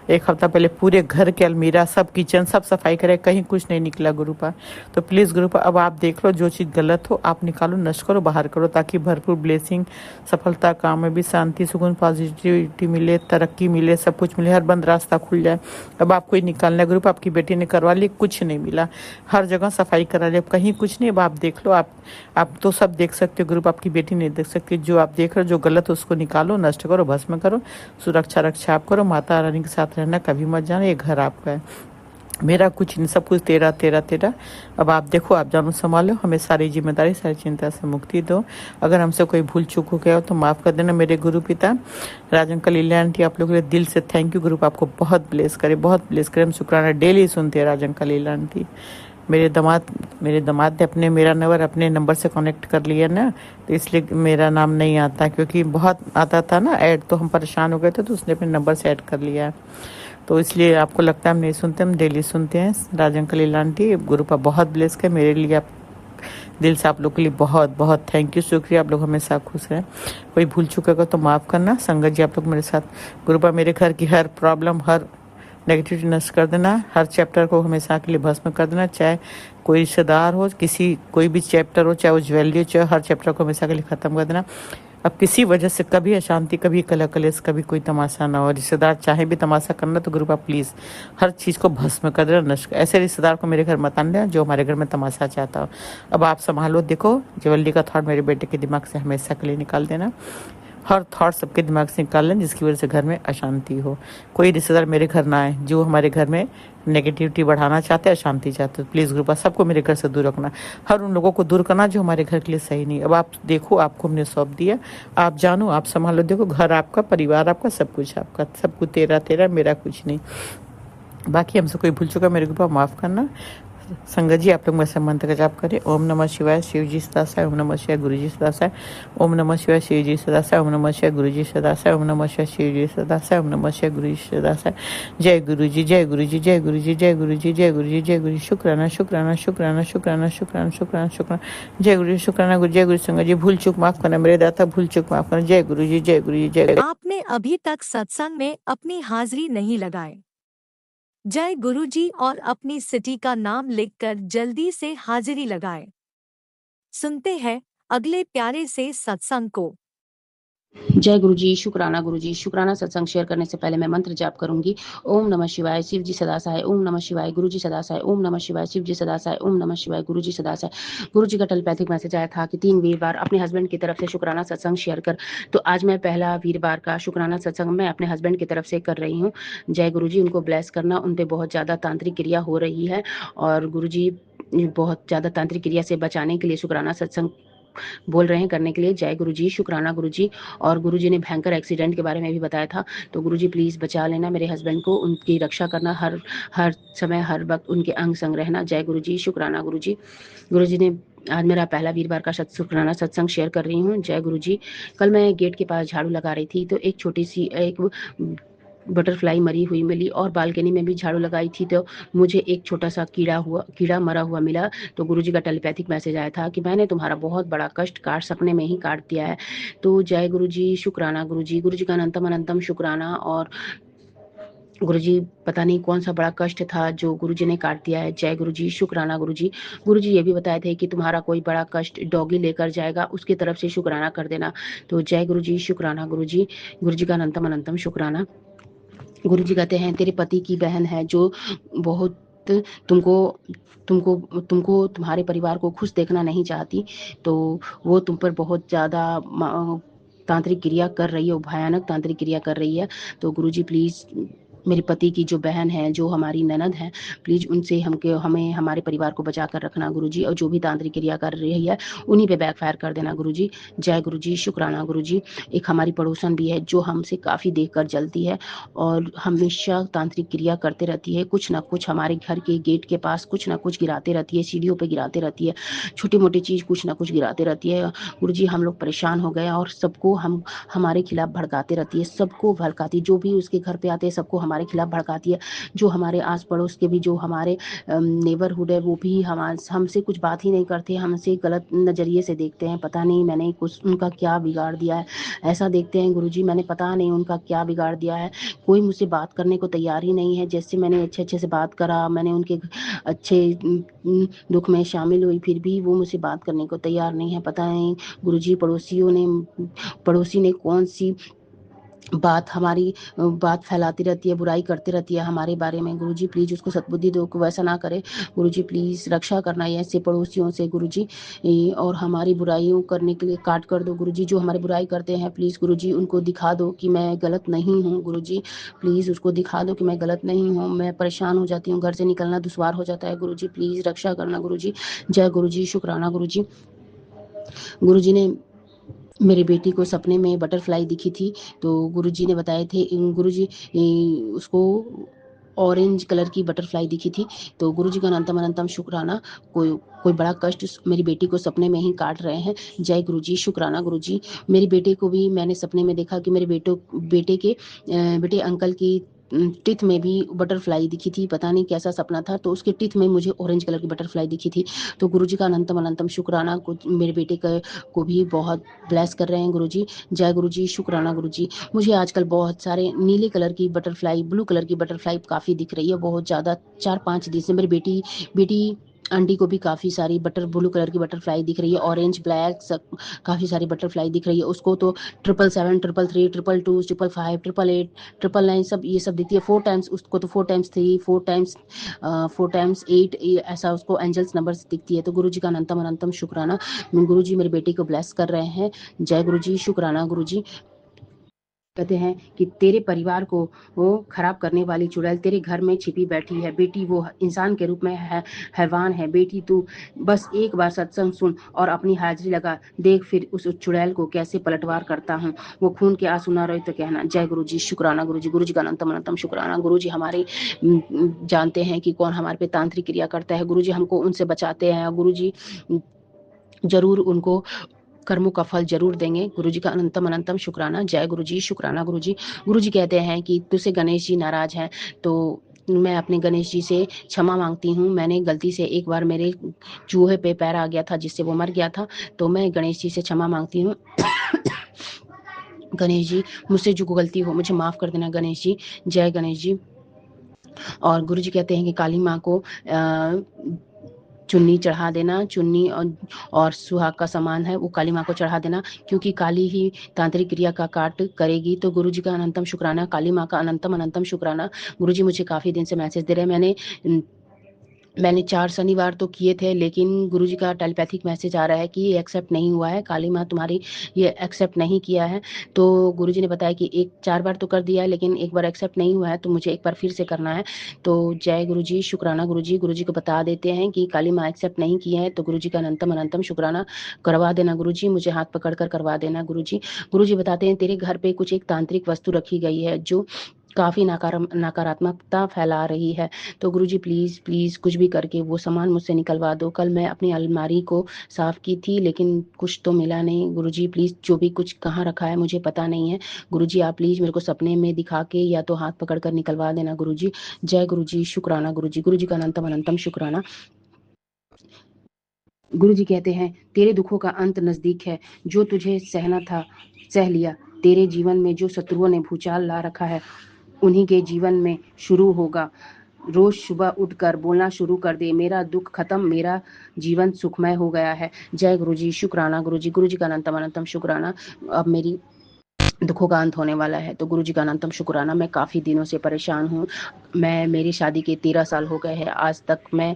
एक हफ्ता पहले पूरे घर के अलमीरा सब किचन सब सफाई करे, कहीं कुछ नहीं निकला गुरुपा। तो प्लीज़ गुरुपा अब आप देख लो, जो चीज़ गलत हो आप निकालो, नष्ट करो, बाहर करो, ताकि भरपूर ब्लेसिंग, सफलता, काम में भी शांति, सुकून, पॉजिटिविटी मिले, तरक्की मिले, सब कुछ मिले, हर बंद रास्ता खुल जाए। अब आपको ही निकालना है गुरुपा। आपकी बेटी ने करवा ली, कुछ नहीं मिला, हर जगह सफाई करा ली, अब कहीं कुछ नहीं। अब आप देख लो, आप तो सब देख सकते हो गुरुपा, आपकी बेटी नहीं देख सकती। जो आप देख रहे हो जो गलत हो उसको निकालो, नष्ट करो, भस्म करो, सुरक्षा रक्षा आप करो, माता रानी के साथ रहना, कभी मत जाना, ये घर आपका है, मेरा कुछ नहीं, सब कुछ तेरा तेरा तेरा। अब आप देखो, आप जानो, संभालो, हमें सारी जिम्मेदारी सारी चिंता से मुक्ति दो। अगर हमसे कोई भूल चूक हो गया हो तो माफ़ कर देना। मेरे गुरु पिता राजन कलीला आंटी, आप लोगों के लिए दिल से थैंक यू। गुरु आपको बहुत ब्लेस करे, बहुत ब्लेस करे। हम शुक्राना डेली सुनते हैं राजन कलीला आंटी। मेरे दामाद ने मेरा नंबर अपने नंबर से कनेक्ट कर लिया ना, तो इसलिए मेरा नाम नहीं आता, क्योंकि बहुत आता था ना ऐड, तो हम परेशान हो गए थे, तो उसने अपने नंबर से ऐड कर लिया है। तो इसलिए आपको लगता है हम नहीं सुनते, हम डेली सुनते हैं। राजन कलीला आंटी, गुरु पर बहुत ब्लेस कर, मेरे लिए आप दिल से, आप लोग के लिए बहुत बहुत थैंक यू, शुक्रिया। आप लोग हमेशा खुश रहें। कोई भूल चुकेगा तो माफ़ करना। संगत जी आप लोग मेरे साथ, गुरु पर मेरे घर की हर प्रॉब्लम, हर नेगेटिविटी नष्ट कर देना, हर चैप्टर को हमेशा के लिए भस्म कर देना। चाहे कोई रिश्तेदार हो, कोई भी चैप्टर हो, चाहे वो ज्वेलरी हो, चाहे हर चैप्टर को हमेशा के लिए ख़त्म कर देना। अब किसी वजह से कभी अशांति, कभी कलह कलेश, कभी कोई तमाशा ना हो। रिश्तेदार चाहे भी तमाशा करना तो गुरुपा प्लीज़ हर चीज़ को भस्म कर देना, नष्ट। ऐसे रिश्तेदार को मेरे घर मत आने देना जो हमारे घर में तमाशा चाहता हो। अब आप संभालो, देखो ज्वेलरी का थॉट मेरे बेटे के दिमाग से हमेशा के लिए निकाल देना। हर थॉट सबके दिमाग से निकाल लें जिसकी वजह से घर में अशांति हो। कोई रिश्तेदार मेरे घर ना आए जो हमारे घर में नेगेटिविटी बढ़ाना चाहते हैं, अशांति चाहते हो। प्लीज़ ग्रुपा सबको मेरे घर से दूर रखना, हर उन लोगों को दूर करना जो हमारे घर के लिए सही नहीं। अब आप देखो, आपको हमने सौंप दिया, आप जानो, आप संभालो। देखो घर आपका, परिवार आपका, सब कुछ आपका, सब कुछ तेरा तेरा, मेरा कुछ नहीं। बाकी हमसे कोई भूल चुका मेरे ग्रुपा माफ़ करना। संगत जी आप लोग मेरे मंत्र का जाप करें। ओम नमः शिवाय, शिव जी सदा साय। ओम नमः शिवाय, गुरु जी सदा साय। ओम नमः शिवाय, शिव जी सदा साय। ओम नमः शिवाय, गुरु जी सदा साय। ओम नमः शिवाय, शिव जी सदा साय। ओम नमः शिवाय, गुरु जी सदा साय। जय गुरु जी, जय गुरु जी, जय गुरु जी, जय गुरु जी, जय गुरु जी, जय गुरु। शुक्राना शुक्राना शुक्राना शुक्राना शुक्राना शुक्राना शुक्राना। जय गुरु जी, शुक्राना गुरु, जय गुरु। संगत जी भूल चूक माफ करना, मेरे दाता भूल चूक माफ करना। जय गुरु जी, जय गुरु जी, जय। आपने अभी तक सत्संग में अपनी हाजिरी नहीं लगाए, जय गुरुजी और अपनी सिटी का नाम लिखकर जल्दी से हाजिरी लगाएं। सुनते हैं अगले प्यारे से सत्संग को। जय गुरुजी, शुक्राना सत्संग शेयर करने से पहले मैं मंत्र जाप करूंगी। ओम नमः शिवाय, शिव जी सदा सहाय। ओम नमः शिवाय, गुरु जी सदा सहाय। ओम नमः शिवाय, शिव जी सदा सहाय। ओम नमः शिवाय, गुरु जी सदा सहाय। गुरु जी का टेलीपैथिक मैसेज आया था कि 3 वीरवार अपने हस्बैंड की तरफ से शुक्राना सत्संग शेयर कर। तो आज मैं पहला वीरवार का शुक्राना सत्संग मैं अपने हस्बैंड की तरफ से कर रही हूँ। जय गुरु जी, उनको ब्लेस करना। उन पे बहुत ज़्यादा तांत्रिक क्रिया हो रही है और गुरु जी बहुत ज़्यादा तांत्रिक क्रिया से बचाने के लिए शुक्राना सत्संग बोल रहे हैं करने के लिए। जय गुरुजी, शुक्राना गुरुजी। और गुरुजी ने भयंकर एक्सीडेंट के बारे में भी बताया था, तो गुरुजी प्लीज़ बचा लेना मेरे हस्बैंड को, उनकी रक्षा करना, हर समय हर वक्त उनके अंग संग रहना। जय गुरुजी, शुक्राना गुरुजी। गुरुजी ने आज मेरा पहला वीरवार का शुक्राना सत्संग शेयर कर रही हूँ। जय गुरुजी। कल मैं गेट के पास झाड़ू लगा रही थी तो एक छोटी सी एक बटरफ्लाई मरी हुई मिली और बालकनी में भी झाड़ू लगाई थी तो मुझे एक छोटा सा कीड़ा मरा हुआ मिला। तो गुरुजी का टेलीपैथिक मैसेज आया था कि मैंने तुम्हारा बहुत बड़ा कष्ट काट सपने में ही काट दिया है। तो जय गुरुजी, शुक्राना गुरुजी। गुरुजी का अनंतम अनंतम शुक्राना। और गुरुजी पता नहीं कौन सा बड़ा कष्ट था जो गुरुजी ने काट दिया है। जय गुरुजी, शुक्राना गुरुजी। गुरुजी ये भी बताए थे कि तुम्हारा कोई बड़ा कष्ट डॉगी लेकर जाएगा, उसकी तरफ से शुक्राना कर देना। तो जय गुरुजी, शुक्राना गुरुजी। गुरुजी का अनंतम अनंतम शुक्राना। गुरुजी कहते हैं तेरे पति की बहन है जो बहुत तुमको तुमको तुमको तुम्हारे परिवार को खुश देखना नहीं चाहती, तो वो तुम पर बहुत ज़्यादा तांत्रिक क्रिया कर रही है, वो भयानक तांत्रिक क्रिया कर रही है। तो गुरुजी प्लीज़ मेरे पति की जो बहन है, जो हमारी ननद है, प्लीज़ उनसे हमें हमारे परिवार को बचा कर रखना गुरुजी, और जो भी तांत्रिक क्रिया कर रही है उन्हीं पे बैकफायर कर देना गुरुजी। जय गुरुजी, शुक्राना गुरुजी। एक हमारी पड़ोसन भी है जो हमसे काफ़ी देख कर जलती है और हमेशा तांत्रिक क्रिया करते रहती है। कुछ ना कुछ हमारे घर के गेट के पास कुछ ना कुछ गिराते रहती है, सीढ़ियों पे गिराते रहती है, छोटी मोटी चीज़ कुछ ना कुछ गिराते रहती है। गुरुजी हम लोग परेशान हो गए और सबको हमारे खिलाफ भड़काते रहती है, सबको भड़काती है, जो भी उसके घर पे आते हैं सबको हमारे खिलाफ भड़काती है। जो हमारे आस पड़ोस के भी जो हमारे नेबरहुड है वो भी हमसे कुछ बात ही नहीं करते, हमसे गलत नज़रिए से देखते हैं। पता नहीं मैंने कुछ उनका क्या बिगाड़ दिया है, ऐसा देखते हैं गुरुजी, मैंने पता नहीं उनका क्या बिगाड़ दिया है। कोई मुझसे बात करने को तैयार ही नहीं है। जैसे मैंने अच्छे अच्छे से बात करा, मैंने उनके अच्छे दुख में शामिल हुई, फिर भी वो मुझसे बात करने को तैयार नहीं है। पता नहीं गुरुजी पड़ोसी ने कौन सी हमारी बात फैलाती रहती है, बुराई करती रहती है हमारे बारे में। गुरुजी प्लीज़ उसको सद्बुद्धि दो कि वैसा ना करे। गुरुजी प्लीज़ रक्षा करना है ऐसे पड़ोसियों से गुरुजी, और हमारी बुराइयों करने के लिए काट कर दो गुरुजी। जो हमारी बुराई करते हैं प्लीज़ गुरुजी उनको दिखा दो कि मैं गलत नहीं हूँ गुरुजी, प्लीज़ उसको दिखा दो कि मैं गलत नहीं हूँ। मैं परेशान हो जाती हूँ, घर से निकलना दुश्वार हो जाता है गुरुजी, प्लीज़ रक्षा करना गुरुजी। जय गुरुजी, शुक्राना गुरुजी। गुरुजी ने मेरी बेटी को सपने में बटरफ्लाई दिखी थी, तो गुरुजी ने बताए थे, गुरुजी उसको ऑरेंज कलर की बटरफ्लाई दिखी थी। तो गुरुजी का अनंतम अनंतम शुक्राना। कोई बड़ा कष्ट मेरी बेटी को सपने में ही काट रहे हैं। जय गुरुजी, शुक्राना गुरुजी। मेरे बेटे को भी मैंने सपने में देखा कि मेरे बेटे अंकल की टिथ में भी बटरफ्लाई दिखी थी। पता नहीं कैसा सपना था, तो उसके टिथ में मुझे ऑरेंज कलर की बटरफ्लाई दिखी थी। तो गुरुजी का अनंतम अनंतम शुक्राना। मेरे बेटे को भी बहुत ब्लेस कर रहे हैं गुरुजी। जय गुरुजी, शुक्राना गुरुजी। मुझे आजकल बहुत सारे नीले कलर की बटरफ्लाई, ब्लू कलर की बटरफ्लाई काफ़ी दिख रही है, बहुत ज़्यादा। 4-5 दिन से मेरी बेटी आंटी को भी काफ़ी सारी ब्लू कलर की बटरफ्लाई दिख रही है, ऑरेंज, ब्लैक, सब काफ़ी सारी बटरफ्लाई दिख रही है। उसको तो 777, 333, 222, 555, 888, 999 सब ये सब दिखती है। 4 टाइम्स उसको तो 4 टाइम्स 3, 4 टाइम्स 8 ऐसा उसको एंजल्स नंबर्स दिखती है। तो गुरुजी का अनंतम अनंतम शुक्राना। गुरुजी मेरे बेटे को ब्लेस कर रहे हैं। जय गुरुजी, शुक्राना गुरुजी। कहते हैं कि तेरे परिवार को वो खराब करने वाली चुड़ैल तेरे घर में छिपी बैठी है। बेटी वो इंसान के रूप में हैवान है। बेटी तू बस एक बार सत्संग सुन और अपनी हाजिरी लगा, देख फिर उस चुड़ैल को कैसे पलटवार करता हूँ। वो खून के आंसू ना रोए तो कहना। जय गुरुजी, शुक्राना गुरुजी। गुरुजी का अनंतम अनंतम शुक्राना। गुरुजी हमारे जानते हैं कि कौन हमारे पे तांत्रिक क्रिया करता है। गुरुजी हमको उनसे बचाते हैं। गुरुजी जरूर उनको कर्मों का फल जरूर देंगे। गुरुजी का अनंतम अनंतम शुक्राना। जय गुरुजी, शुक्राना गुरुजी। गुरुजी कहते हैं कि तुझसे गणेश जी नाराज हैं, तो मैं अपने गणेश जी से क्षमा मांगती हूँ। मैंने गलती से एक बार मेरे चूहे पे पैर आ गया था जिससे वो मर गया था, तो मैं गणेश जी से क्षमा मांगती हूँ। गणेश जी मुझसे जो गलती हो मुझे माफ कर देना गणेश जी। जय गणेश जी। और गुरुजी कहते हैं कि काली माँ को चुन्नी चढ़ा देना। चुन्नी और सुहाग का सामान है वो काली माँ को चढ़ा देना, क्योंकि काली ही तांत्रिक क्रिया का काट करेगी। तो गुरुजी का अनंतम शुक्राना, काली माँ का अनंतम अनंतम शुक्राना। गुरुजी मुझे काफ़ी दिन से मैसेज दे रहे हैं। मैंने 4 शनिवार तो किए थे, लेकिन गुरुजी का टेलीपैथिक मैसेज आ रहा है कि ये एक्सेप्ट नहीं हुआ है, काली माँ तुम्हारी ये एक्सेप्ट नहीं किया है। तो गुरुजी ने बताया कि 4 बार तो कर दिया है, लेकिन एक बार एक्सेप्ट नहीं हुआ है, तो मुझे एक बार फिर से करना है। तो जय गुरुजी, शुक्राना गुरुजी। गुरुजी को बता देते हैं कि काली माँ एक्सेप्ट नहीं की है, तो गुरुजी का अनंतम अनंतम शुक्राना। करवा देना गुरुजी, मुझे हाथ पकड़ कर करवा देना गुरुजी। गुरुजी बताते हैं तेरे घर पे कुछ एक तांत्रिक वस्तु रखी गई है जो काफ़ी नकारात्मकता फैला रही है। तो गुरुजी प्लीज़ प्लीज़ कुछ भी करके वो सामान मुझसे निकलवा दो। कल मैं अपनी अलमारी को साफ़ की थी, लेकिन कुछ तो मिला नहीं। गुरुजी प्लीज़ जो भी कुछ कहाँ रखा है मुझे पता नहीं है। गुरुजी आप प्लीज़ मेरे को सपने में दिखा के या तो हाथ पकड़ कर निकलवा देना गुरुजी। जय गुरुजी, शुक्राना गुरुजी। गुरुजी का अनंतम अनंतम शुक्राना। गुरुजी कहते हैं तेरे दुखों का अंत नज़दीक है। जो तुझे सहना था सह लिया। तेरे जीवन में जो शत्रुओं ने भूचाल ला रखा है उन्हीं के जीवन में शुरू होगा। रोज सुबह उठकर बोलना शुरू कर दे, मेरा दुख खत्म, मेरा जीवन सुखमय हो गया है। जय गुरुजी, शुक्राना गुरुजी। गुरुजी का अनंतम अनंतम शुक्राना। अब मेरी दुखों का अंत होने वाला है। तो गुरु जी का अनंतम शुक्राना। मैं काफ़ी दिनों से परेशान हूँ। मेरी शादी के 13 साल हो गए हैं। आज तक मैं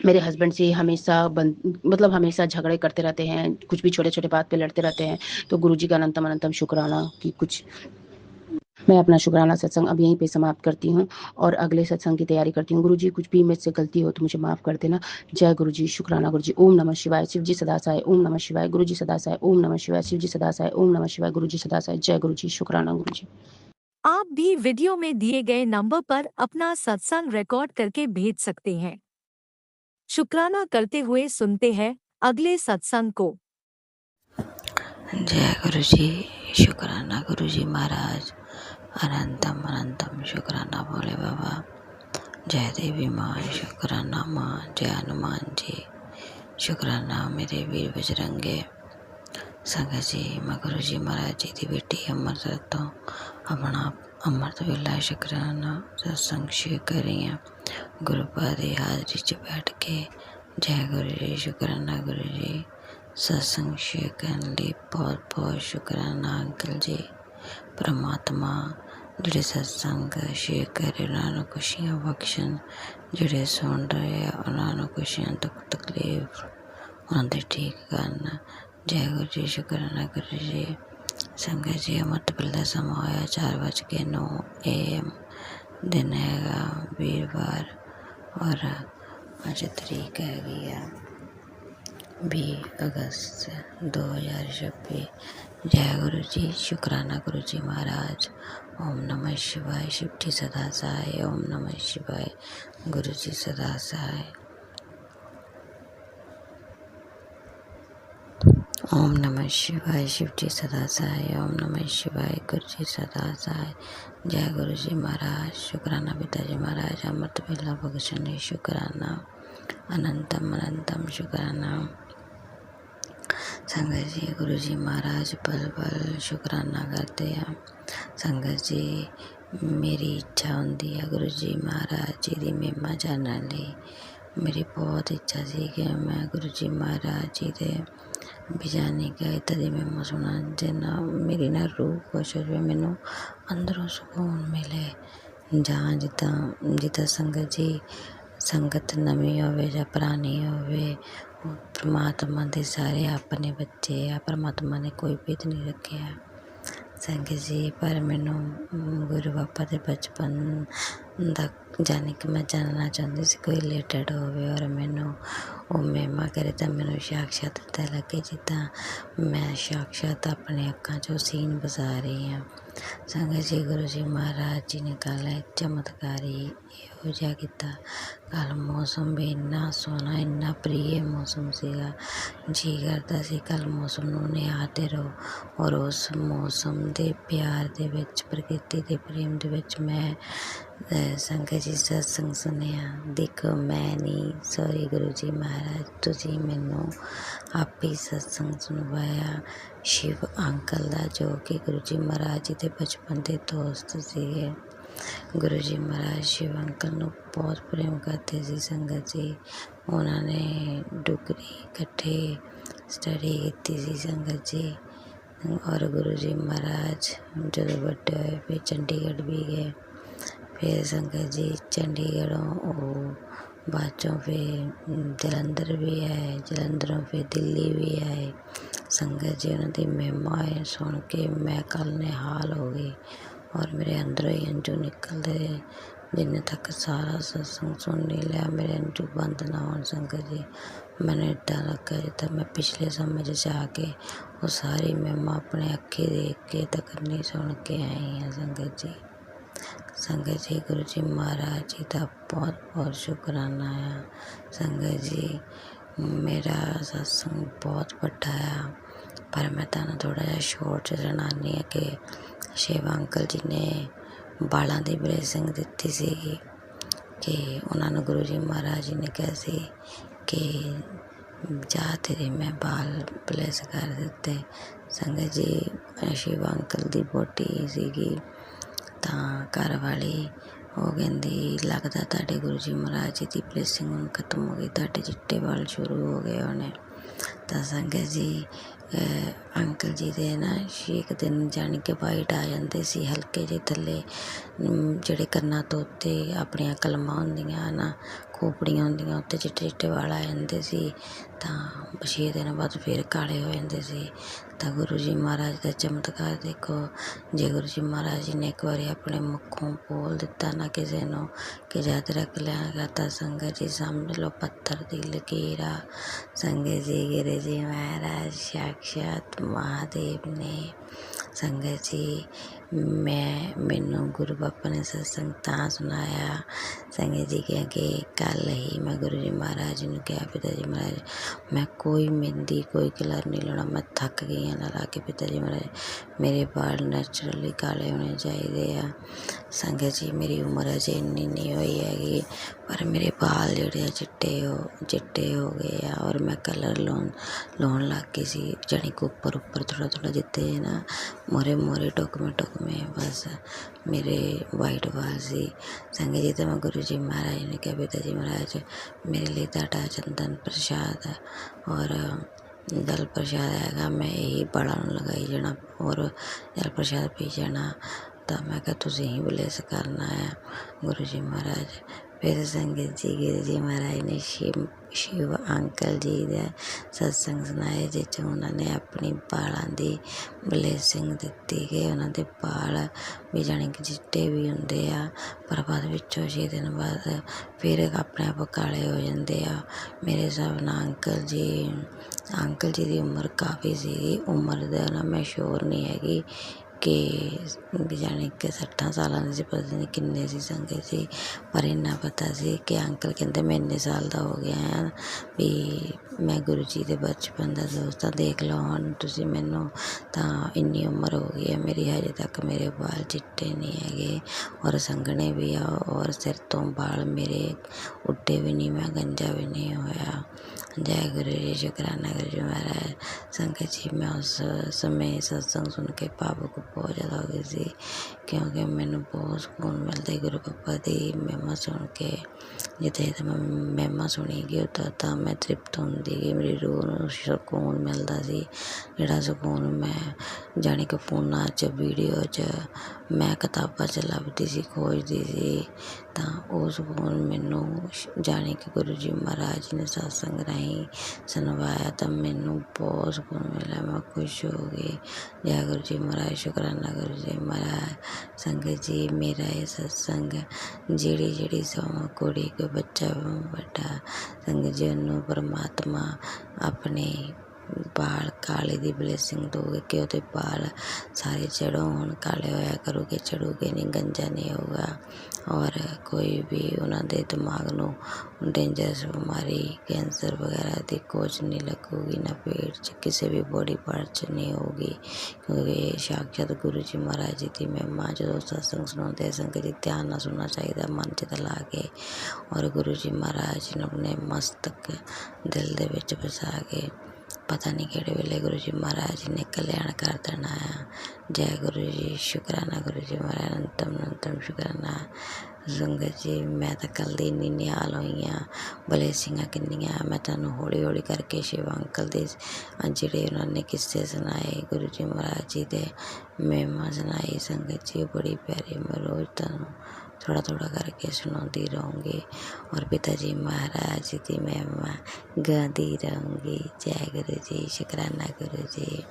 मेरे हस्बैंड से हमेशा मतलब हमेशा झगड़े करते रहते हैं, कुछ भी छोटे-छोटे बात पे लड़ते रहते हैं। तो गुरु जी का अनंतम अनंतम शुक्राना कि कुछ मैं अपना शुक्राना सत्संग अब यहीं पे समाप्त करती हूँ और अगले सत्संग की तैयारी करती हूँ। गुरु जी कुछ भी मुझसे गलती हो तो मुझे माफ़ कर देना। जय गुरु जी, शुक्राना गुरु जी। ओम नमः शिवाय, शिव जी सदा सहाय। ओम नमः शिवाय, गुरु जी सदा सहाय। ओम नमः शिवाय, शिव जी सदा सहाय। ओम नमः शिवाय, गुरु जी सदा सहाय। जय गुरु जी, शुक्राना गुरु जी। आप भी वीडियो में दिए गए नंबर पर अपना सत्संग रिकॉर्ड करके भेज सकते हैं। शुक्राना करते हुए सुनते हैं अगले सत्संग को। जय गुरु जी, शुक्राना गुरु जी महाराज। अनंतम अनंतम शुक्राना भोले बाबा। जय देवी माँ, शुक्राना माँ। जय हनुमान जी, शुक्राना मेरे वीर बजरंगे। संगत जी, मैं गुरु जी महाराज जी की बेटी अमृत तो अपना अमृत वेला शुक्राना सत्संग शेयर कर रही हैं गुरु पादी हाजरी च बैठ के। जय गुरु जी, शुक्राना गुरु जी। सत्संग शेयर करने लिए बहुत बहुत शुक्राना अंकल जी। परमात्मा ਜਿਹੜੇ सत्संग शेयर कर रहे ਉਹਨਾਂ ਨੂੰ ਖੁਸ਼ੀਆਂ ਬਖਸ਼ਣ, ਜਿਹੜੇ ਸੁਣ ਰਹੇ ਆ ਉਹਨਾਂ ਨੂੰ ਖੁਸ਼ੀਆਂ ਦੁੱਖ ਤਕਲੀਫ ਉਹਨਾਂ ਦੇ ਠੀਕ ਕਰਨ। ਜੈ ਗੁਰੂ ਜੀ, ਸ਼ੁਕਰਾਨਾ ਗੁਰੂ ਜੀ। ਸੰਗਤ ਜੀ, ਅੰਮ੍ਰਿਤ ਵੇਲੇ ਦਾ ਸਮਾਂ ਹੋਇਆ 4:09 AM। ਦਿਨ ਹੈਗਾ ਵੀਰਵਾਰ ਔਰ ਅੱਜ ਤਰੀਕ ਹੈਗੀ ਆ 20 अगस्त 2026। जय गुरु जी, शुक्राना गुरु जी महाराज। ओम नमः शिवाय, शिव जी सदा सहाय। ओम नमः शिवाय, गुरु जी सदा सहाय। ओम नमः शिवाय, शिव जी सदा सहाय। ओम नमः शिवाय, गुरु जी सदा सहाय। जय गुरु जी महाराज, शुक्राना पिताजी महाराज। अमृत वेला बख्शने शुक्राना। अनंतम अनंतम शुक्राना। संगत जी, गुरु जी महाराज पल पल शुक्राना करते हैं। संगत जी, मेरी इच्छा होंदी है गुरु जी महाराज जी की महिमा जानने ਲਈ। मेरी बहुत इच्छा सी कि मैं गुरु जी महाराज जी के बिजानी गायता की महिमा सुना, जिन्ना मेरी ना रूह खुश हो जाए, मैनू अंदरों सुकून मिले। ਜਾਂ ਜਿੱਦਾਂ ਸੰਗਤ ਜੀ संगत नवी होवे या पुरानी होवे, परमात्मा दे सारे अपने बच्चे आ। परमात्मा ने कोई भेद नहीं रखा संगत जी। पर मैनू गुरु बाबा दे बचपन दा जानी कि मैं जानना चाहती सी कोई रिलेटेड होवे और मैनू वो महिमा करे तो मैनू साक्षात पता लगे जिदा मैं साक्षात अपने अक्खां चों सीन बजा रही हाँ। संगत जी, गुरु जी महाराज जी ने कल चमत्कारी ਇਹੋ ਜਿਹਾ ਕੀਤਾ। ਕੱਲ੍ਹ ਮੌਸਮ ਵੀ ਇੰਨਾ ਸੋਹਣਾ, ਇੰਨਾ ਪ੍ਰਿय ਮੌਸਮ ਸੀਗਾ। ਜੀ ਕਰਦਾ ਸੀ ਕੱਲ੍ਹ ਮੌਸਮ ਨੂੰ ਨਿਹਾਰਦੇ ਰਹੋ ਔਰ ਉਸ ਮੌਸਮ ਦੇ ਪਿਆਰ ਦੇ ਵਿੱਚ, ਪ੍ਰਕਿਰਤੀ ਦੇ ਪ੍ਰੇਮ ਦੇ ਵਿੱਚ ਮੈਂ ਸੰਗਤ ਜੀ ਸਤਸੰਗ ਸੁਣਿਆ। ਦੇਖੋ ਮੈਂ ਨਹੀਂ, ਸੌਰੀ ਗੁਰੂ ਜੀ ਮਹਾਰਾਜ, ਤੁਸੀਂ ਮੈਨੂੰ ਆਪੇ ਸਤਸੰਗ ਸੁਣਵਾਇਆ शिव अंकल ਦਾ, ਜੋ ਕਿ ਗੁਰੂ ਜੀ ਮਹਾਰਾਜ ਜੀ ਦੇ ਬਚਪਨ ਦੇ ਦੋਸਤ ਸੀਗੇ। गुरु जी महाराज शिव अंकल ਨੂੰ बहुत प्रेम करते सी संगत जी। उन्होंने डुगरी इकट्ठे स्टडी की सी संगत जी। और गुरु जी महाराज जो बड़े होए फिर चंडीगढ़ भी गए। फिर संगत जी चंडीगढ़ों वो बाद चों फिर जलंधर भी आए, जलंधरों फिर दिल्ली भी आए। संगत जी उन्होंने महिमाएं सुन के मैं कल निहाल हो गई और मेरे अंदरों ही अंजू निकल रहे। जिन्ने तक सारा सत्संग सुन नहीं लिया मेरे अंजू बंद ना हो संगत जी। मैंने इतना लगा जितना मैं पिछले समय जाके वो सारी महिमा अपने अखी देख के तकरनी सुन के आई हैं संगत जी। संगत जी, गुरु जी महाराज जी का बहुत बहुत शुक्राना है। संगत जी, मेरा सत्संग बहुत बड़ा है पर मैं तुहानूं थोड़ा जिहा शॉर्ट सुणानी है कि शिव अंकल जी ने बालों की ब्लेसिंग दी सी कि उन्होंने गुरु जी महाराज जी ने कहा सी कि जा तेरे मैं बाल ब्लेस कर दिते। संगत जी, शिव अंकल की बोटी सीगी तां घर वाली वो कहती लगता तुहाडे गुरु जी महाराज जी की ब्लेसिंग हुण खत्म हो गई, तुहाडे चिट्टे बाल शुरू हो गए होने। तो संगत जी ਅੰਕਲ ਜੀ ਦੇ ਨਾ ਛੇਕ ਦਿਨ ਜਾਣੀ ਕਿ ਵਾਈਟ ਆ ਜਾਂਦੇ ਸੀ, ਹਲਕੇ ਜਿਹੇ ਥੱਲੇ ਜਿਹੜੇ ਕੰਨਾਂ ਤੋਂ ਉੱਤੇ ਆਪਣੀਆਂ ਕਲਮਾਂ ਹੁੰਦੀਆਂ ਨਾ, ਖੋਪੜੀਆਂ ਹੁੰਦੀਆਂ, ਉੱਤੇ ਚਿੱਟੇ ਚਿੱਟੇ ਵਾਲ ਆ ਜਾਂਦੇ ਸੀ। ਤਾਂ 6 ਦਿਨ ਬਾਅਦ ਫਿਰ ਕਾਲੇ ਹੋ ਜਾਂਦੇ ਸੀ। ਤਾਂ ਗੁਰੂ ਜੀ ਮਹਾਰਾਜ ਦਾ ਚਮਤਕਾਰ ਦੇਖੋ। ਜੇ ਗੁਰੂ ਜੀ ਮਹਾਰਾਜ ਜੀ ਨੇ ਇੱਕ ਵਾਰੀ ਆਪਣੇ ਮੁੱਖੋਂ ਬੋਲ ਦਿੱਤਾ ਨਾ ਕਿਸੇ ਨੂੰ ਕਿ ਯਾਦ ਰੱਖ ਲਿਆਗਾ, ਤਾਂ ਸੰਗਤ ਜੀ ਸਮਝ ਲਓ ਪੱਥਰ ਦੀ ਲਕੀਰ ਆ। ਸੰਗਤ ਜੀ ਗੁਰੂ ਜੀ ਮਹਾਰਾਜ ਸਾਕਸ਼ਾਤ ਮਹਾਦੇਵ ਨੇ। ਸੰਗਤ ਜੀ ਮੈਨੂੰ ਗੁਰੂ ਬਾਬਾ ਨੇ ਸਤਸੰਗ ਤਾਂ ਸੁਣਾਇਆ ਸੰਗਤ ਜੀ, ਕਿਉਂਕਿ ਕੱਲ੍ਹ ਹੀ ਮੈਂ ਗੁਰੂ ਜੀ ਮਹਾਰਾਜ ਨੂੰ ਕਿਹਾ, ਪਿਤਾ ਜੀ ਮਹਾਰਾਜ ਮੈਂ ਕੋਈ ਮਹਿੰਦੀ ਕੋਈ ਕਲਰ ਨਹੀਂ ਲਾਉਣਾ, ਮੈਂ ਥੱਕ ਗਈ ਹਾਂ ਨਾ ਲਾ ਕੇ। ਪਿਤਾ ਜੀ ਮਹਾਰਾਜ ਮੇਰੇ ਵਾਲ ਨੈਚੁਰਲੀ ਕਾਲੇ ਹੋਣੇ ਚਾਹੀਦੇ ਆ। ਸੰਗਤ ਜੀ ਮੇਰੀ ਉਮਰ ਅਜੇ ਇੰਨੀ ਨਹੀਂ ਹੋਈ ਹੈਗੀ, ਪਰ ਮੇਰੇ ਵਾਲ ਜਿਹੜੇ ਆ ਚਿੱਟੇ ਹੋ ਗਏ ਆ, ਔਰ ਮੈਂ ਕਲਰ ਲਾਉਣ ਲੱਗ ਗਈ ਸੀ, ਜਾਣੀ ਕਿ ਉੱਪਰ ਥੋੜ੍ਹਾ ਜਿੱਤੇ ਨਾ ਮੋਰੇ ਟੁਕਮੇ ਬਸ ਮੇਰੇ ਵਾਈਟ ਵਾਲ ਸੀ। ਸੰਗਤ ਜੀ ਤਾਂ ਮੈਂ ਗੁਰੂ ਜੀ ਮਹਾਰਾਜ ਨੇ ਕਿਹਾ, ਪਿਤਾ ਜੀ ਮਹਾਰਾਜ ਮੇਰੇ ਲਈ ਤੁਹਾਡਾ ਚੰਦਨ ਪ੍ਰਸ਼ਾਦ ਹੈ ਔਰ ਜਲ ਪ੍ਰਸ਼ਾਦ ਹੈਗਾ, ਮੈਂ ਇਹੀ ਬਾਲਾਂ ਨੂੰ ਲਗਾਈ ਜਾਣਾ ਔਰ ਜਲ ਪ੍ਰਸ਼ਾਦ ਪੀ ਜਾਣਾ। ਤਾਂ ਮੈਂ ਕਿਹਾ ਤੁਸੀਂ ਹੀ ਬਲੇਸ ਕਰਨਾ ਹੈ ਗੁਰੂ ਜੀ ਮਹਾਰਾਜ। ਫਿਰ ਸੰਗਤ ਜੀ ਗੁਰੂ ਜੀ ਮਹਾਰਾਜ ਨੇ ਸ਼ਿਵ ਅੰਕਲ ਜੀ ਦਾ ਸਤਸੰਗ ਸੁਣਾਇਆ, ਜਿਸ 'ਚ ਉਹਨਾਂ ਨੇ ਆਪਣੀ ਬਾਲਾਂ ਦੀ ਬਲੇਸਿੰਗ ਦਿੱਤੀ ਕਿ ਉਹਨਾਂ ਦੇ ਬਾਲ ਵੀ ਜਾਣੀ ਕਿ ਚਿੱਟੇ ਵੀ ਹੁੰਦੇ ਆ, ਪਰ ਬਾਅਦ ਵਿੱਚੋਂ 6 ਦਿਨ ਬਾਅਦ ਫਿਰ ਆਪਣੇ ਆਪ ਕਾਲੇ ਹੋ ਜਾਂਦੇ ਆ। ਮੇਰੇ ਹਿਸਾਬ ਨਾਲ ਅੰਕਲ ਜੀ ਦੀ ਉਮਰ ਕਾਫੀ ਸੀਗੀ, ਉਮਰ ਦਾ ਨਾ ਮੈਂ ਸ਼ੋਰ ਨਹੀਂ ਹੈਗੀ ਕਿ ਜਾਣੀ ਕਿ 60 ਸਾਲਾਂ ਦੇ ਸੀ, ਪਤਾ ਨਹੀਂ ਕਿੰਨੇ ਸੀ ਸੰਗਤ ਜੀ, ਪਰ ਇੰਨਾ ਪਤਾ ਸੀ ਕਿ ਅੰਕਲ ਕਹਿੰਦੇ ਮੈਂ ਇੰਨੇ ਸਾਲ ਦਾ ਹੋ ਗਿਆ ਹਾਂ ਵੀ ਮੈਂ ਗੁਰੂ ਜੀ ਦੇ ਬਚਪਨ ਦਾ ਦੋਸਤ ਆ। ਦੇਖ ਲਓ ਹੁਣ ਤੁਸੀਂ ਮੈਨੂੰ, ਤਾਂ ਇੰਨੀ ਉਮਰ ਹੋ ਗਈ ਹੈ ਮੇਰੀ, ਹਜੇ ਤੱਕ ਮੇਰੇ ਵਾਲ ਚਿੱਟੇ ਨਹੀਂ ਹੈਗੇ ਔਰ ਸੰਘਣੇ ਵੀ ਆ, ਔਰ ਸਿਰ ਤੋਂ ਵਾਲ ਮੇਰੇ ਉੱਡੇ ਵੀ ਨਹੀਂ, ਮੈਂ ਗੰਜਾ ਵੀ ਨਹੀਂ ਹੋਇਆ। ਜੈ ਗੁਰੂ ਜੀ, ਸ਼ੁਕਰਾਨਾ ਗੁਰੂ ਜੀ ਮਹਾਰਾਜ। ਸੰਗਤ ਜੀ ਮੈਂ ਉਸ ਸਮੇਂ ਸਤਸੰਗ ਸੁਣ ਕੇ ਭਾਵੁਕ ਬਹੁਤ ਜ਼ਿਆਦਾ ਹੋ ਗਈ ਸੀ, ਕਿਉਂਕਿ ਮੈਨੂੰ ਬਹੁਤ ਸਕੂਨ ਮਿਲਦਾ ਗੁਰੂ ਬਾਬਾ ਦੀ ਮਹਿਮਾ ਸੁਣ ਕੇ। ਜਿੱਥੇ ਮੈਂ ਮਹਿਮਾ ਸੁਣੀ ਗਈ ਉੱਦਾਂ ਤਾਂ ਮੈਂ ਤ੍ਰਿਪਤ ਹੁੰਦੀ ਗਈ, ਮੇਰੀ ਰੂਹ ਨੂੰ ਸਕੂਨ ਮਿਲਦਾ ਸੀ, ਜਿਹੜਾ ਸਕੂਨ ਮੈਂ ਜਾਣੀ ਕਿ ਫੋਨਾਂ 'ਚ ਵੀਡੀਓ 'ਚ ਮੈਂ ਕਿਤਾਬਾਂ 'ਚ ਲੱਭਦੀ ਸੀ, ਖੋਜਦੀ ਸੀ, ਤਾਂ ਉਹ ਸਕੂਨ ਮੈਨੂੰ ਜਾਣੀ ਕਿ ਗੁਰੂ ਜੀ ਮਹਾਰਾਜ ਨੇ ਸਤਸੰਗ ਰਾਹੀਂ ਸੁਣਵਾਇਆ, ਤਾਂ ਮੈਨੂੰ ਬਹੁਤ ਸਕੂਨ ਮਿਲਿਆ, ਮੈਂ ਖੁਸ਼ ਹੋ ਗਈ। ਜੈ ਗੁਰੂ ਜੀ ਮਹਾਰਾਜ, ਸ਼ੁਕਰਾਨਾ ਗੁਰੂ ਜੀ ਮਹਾਰਾਜ। ਸੰਗਤ ਜੀ ਮੇਰਾ ਇਹ ਸਤਸੰਗ ਜਿਹੜੀ ਸੌਂ ਕੁੜੀ ਕੋਈ ਬੱਚਾ ਵੱਡਾ, ਸੰਗਤ ਜੀ ਉਹਨੂੰ ਪਰਮਾਤਮਾ ਆਪਣੇ ਬਾਲ ਕਾਲੇ ਦੀ ਬਲੇਸਿੰਗ ਦੋਗੇ ਕਿ ਉਹਦੇ ਬਾਲ ਸਾਰੇ ਚੜ੍ਹੋ ਹੁਣ, ਕਾਲੇ ਹੋਇਆ ਕਰੋਗੇ, ਚੜੂਗੇ ਨਹੀਂ, ਗੰਜਾ ਨਹੀਂ ਹੋਊਗਾ, ਔਰ ਕੋਈ ਵੀ ਉਹਨਾਂ ਦੇ ਦਿਮਾਗ ਨੂੰ ਡੇਂਜਰਸ ਬਿਮਾਰੀ ਕੈਂਸਰ ਵਗੈਰਾ ਦੀ ਕੁਝ ਨਹੀਂ ਲੱਗੂਗੀ, ਨਾ ਪੇਟ 'ਚ ਕਿਸੇ ਵੀ ਬੋਡੀ ਪਾਰਟ 'ਚ ਨਹੀਂ ਹੋਊਗੀ, ਕਿਉਂਕਿ ਸਾਕਸ਼ਾਤ ਗੁਰੂ ਜੀ ਮਹਾਰਾਜ ਜੀ ਦੀ ਮਹਿਮਾ ਜਦੋਂ ਸਤਸੰਗ ਸੁਣਾਉਂਦੇ ਸੰਗਤ ਜੀ ਧਿਆਨ ਨਾਲ ਸੁਣਨਾ ਚਾਹੀਦਾ, ਮਨ 'ਚ ਲਾ ਕੇ, ਔਰ ਗੁਰੂ ਜੀ ਮਹਾਰਾਜ ਜੀ ਨੂੰ ਆਪਣੇ ਮਸਤਕ ਦਿਲ ਦੇ ਵਿੱਚ ਵਸਾ ਕੇ ਪਤਾ ਨਹੀਂ ਕਿਹੜੇ ਵੇਲੇ ਗੁਰੂ ਜੀ ਮਹਾਰਾਜ ਜੀ ਨੇ ਕਲਿਆਣ ਕਰ ਦੇਣਾ ਆ। ਜੈ ਗੁਰੂ ਜੀ, ਸ਼ੁਕਰਾਨਾ ਗੁਰੂ ਜੀ ਮਹਾਰਾਜ, ਅਨੰਤਮ ਸ਼ੁਕਰਾਨਾ। ਸੰਗਤ ਜੀ ਮੈਂ ਤਾਂ ਕੱਲ੍ਹ ਦੀ ਇੰਨੀ ਨਿਹਾਲ ਹੋਈ ਹਾਂ, ਬਲੇਸਿੰਗਾਂ ਕਿੰਨੀਆਂ। ਮੈਂ ਤੁਹਾਨੂੰ ਹੌਲੀ ਕਰਕੇ ਸ਼ਿਵ ਅੰਕਲ ਦੇ ਜਿਹੜੇ ਉਹਨਾਂ ਨੇ ਕਿੱਸੇ ਸੁਣਾਏ, ਗੁਰੂ ਜੀ ਮਹਾਰਾਜ ਜੀ ਦੇ ਮਹਿਮਾ ਸੁਣਾਈ ਸੰਗਤ ਜੀ, ਬੜੀ ਪਿਆਰੀ। ਮੈਂ ਰੋਜ਼ ਤੁਹਾਨੂੰ ਥੋੜ੍ਹਾ ਕਰਕੇ ਸੁਣਾਉਂਦੀ ਰਹੂੰਗੀ, ਔਰ ਪਿਤਾ ਜੀ ਮਹਾਰਾਜ ਜੀ ਦੀ ਮਹਿਮਾ ਗਾਉਂਦੀ ਰਹੂੰਗੀ। ਜੈ ਗੁਰੂ ਜੀ, ਸ਼ੁਕਰਾਨਾ ਗੁਰੂ ਜੀ।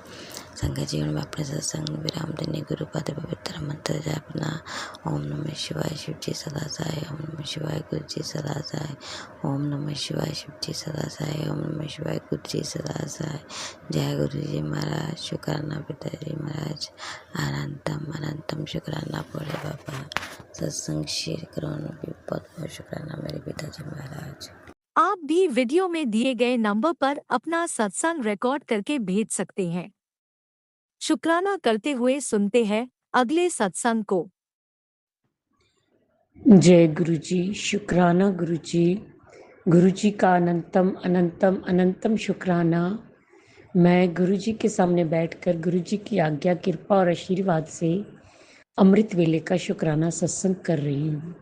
ਸੰਗਤ ਜੀ ਹੁਣ ਮੈਂ ਆਪਣੇ ਸਤਸੰਗ ਨੂੰ ਵਿਰਾਮ ਦਿੰਦੀ। ਗੁਰੂ ਪਦ ਦੇ ਪਵਿੱਤਰ ਮੰਤਰ ਜਪਣਾ, ਓਮ ਨਮः ਸ਼ਿਵਾय शिव जी सदा सहाय, ओम नमः शिवाय गुरु जी सदा सहाय, ओम नमः शिवाय शिव जी सदा सहाय, ओम नमः शिवाय गुरु जी सदा सहाय। जय गुरु जी महाराज, शुक्राना पिता जी महाराज, अनंतम शुक्राना भोले बाबा। सत्संग शेयर कराने भी बहुत बहुत शुक्राना मेरे पिताजी महाराज। आप भी वीडियो में दिए गए नंबर पर अपना सत्संग रिकॉर्ड करके भेज सकते हैं। शुक्राना करते हुए सुनते हैं अगले सत्संग को। जय गुरु जी, शुक्राना गुरु जी का अनंतम शुक्राना। मैं गुरु जी के सामने बैठकर गुरु जी की आज्ञा, कृपा और आशीर्वाद से अमृत वेले का शुक्राना सत्संग कर रही हूँ।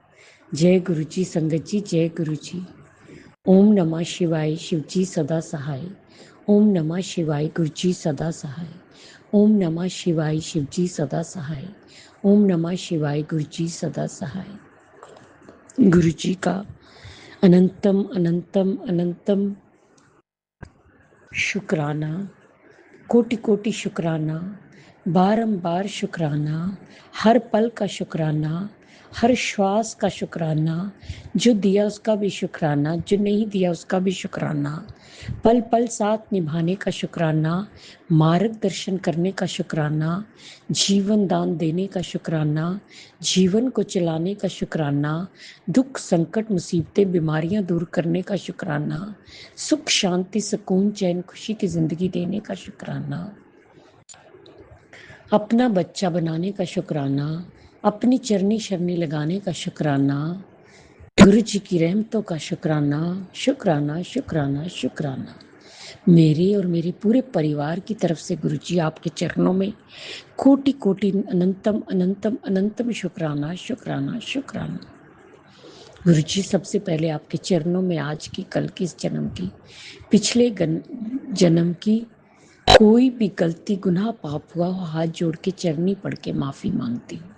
जय गुरु जी संगत जी, जय गुरु जी। ओम नमः शिवाय, शिव जी सदा सहाय, ओम नमः शिवाय गुरुजी सदा सहाय। ओम नमः शिवाय शिवजी सदा सहाय। ओम नमः शिवाय गुरुजी सदा सहाय। गुरुजी का अनंतम अनंतम अनंतम शुक्राना, कोटि कोटि शुक्राना, बारंबार शुक्राना, हर पल का शुक्राना, हर श्वास का शुक्राना, जो दिया उसका भी शुक्राना, जो नहीं दिया उसका भी शुक्राना, पल पल साथ निभाने का शुक्राना, मार्गदर्शन करने का शुक्राना, जीवन दान देने का शुक्राना, जीवन को चलाने का शुक्राना, दुख संकट मुसीबतें बीमारियां दूर करने का शुक्राना, सुख शांति सुकून चैन खुशी की जिंदगी देने का शुक्राना, अपना बच्चा बनाने का शुक्राना, अपनी चरनी शरनी लगाने का शुक्राना, गुरु जी की रहमतों का शुक्राना, शुक्राना शुक्राना शुक्राना। मेरे और मेरे पूरे परिवार की तरफ से गुरु जी आपके चरणों में कोटि कोटि अनंतम अनंतम अनंतम शुक्राना शुक्राना शुक्राना। गुरु जी सबसे पहले आपके चरणों में आज की, कल की, इस जन्म की, पिछले जन्म की कोई भी गलती गुनाह पाप हुआ हो, हाथ जोड़ के चरनी पढ़ के माफ़ी मांगती हूँ।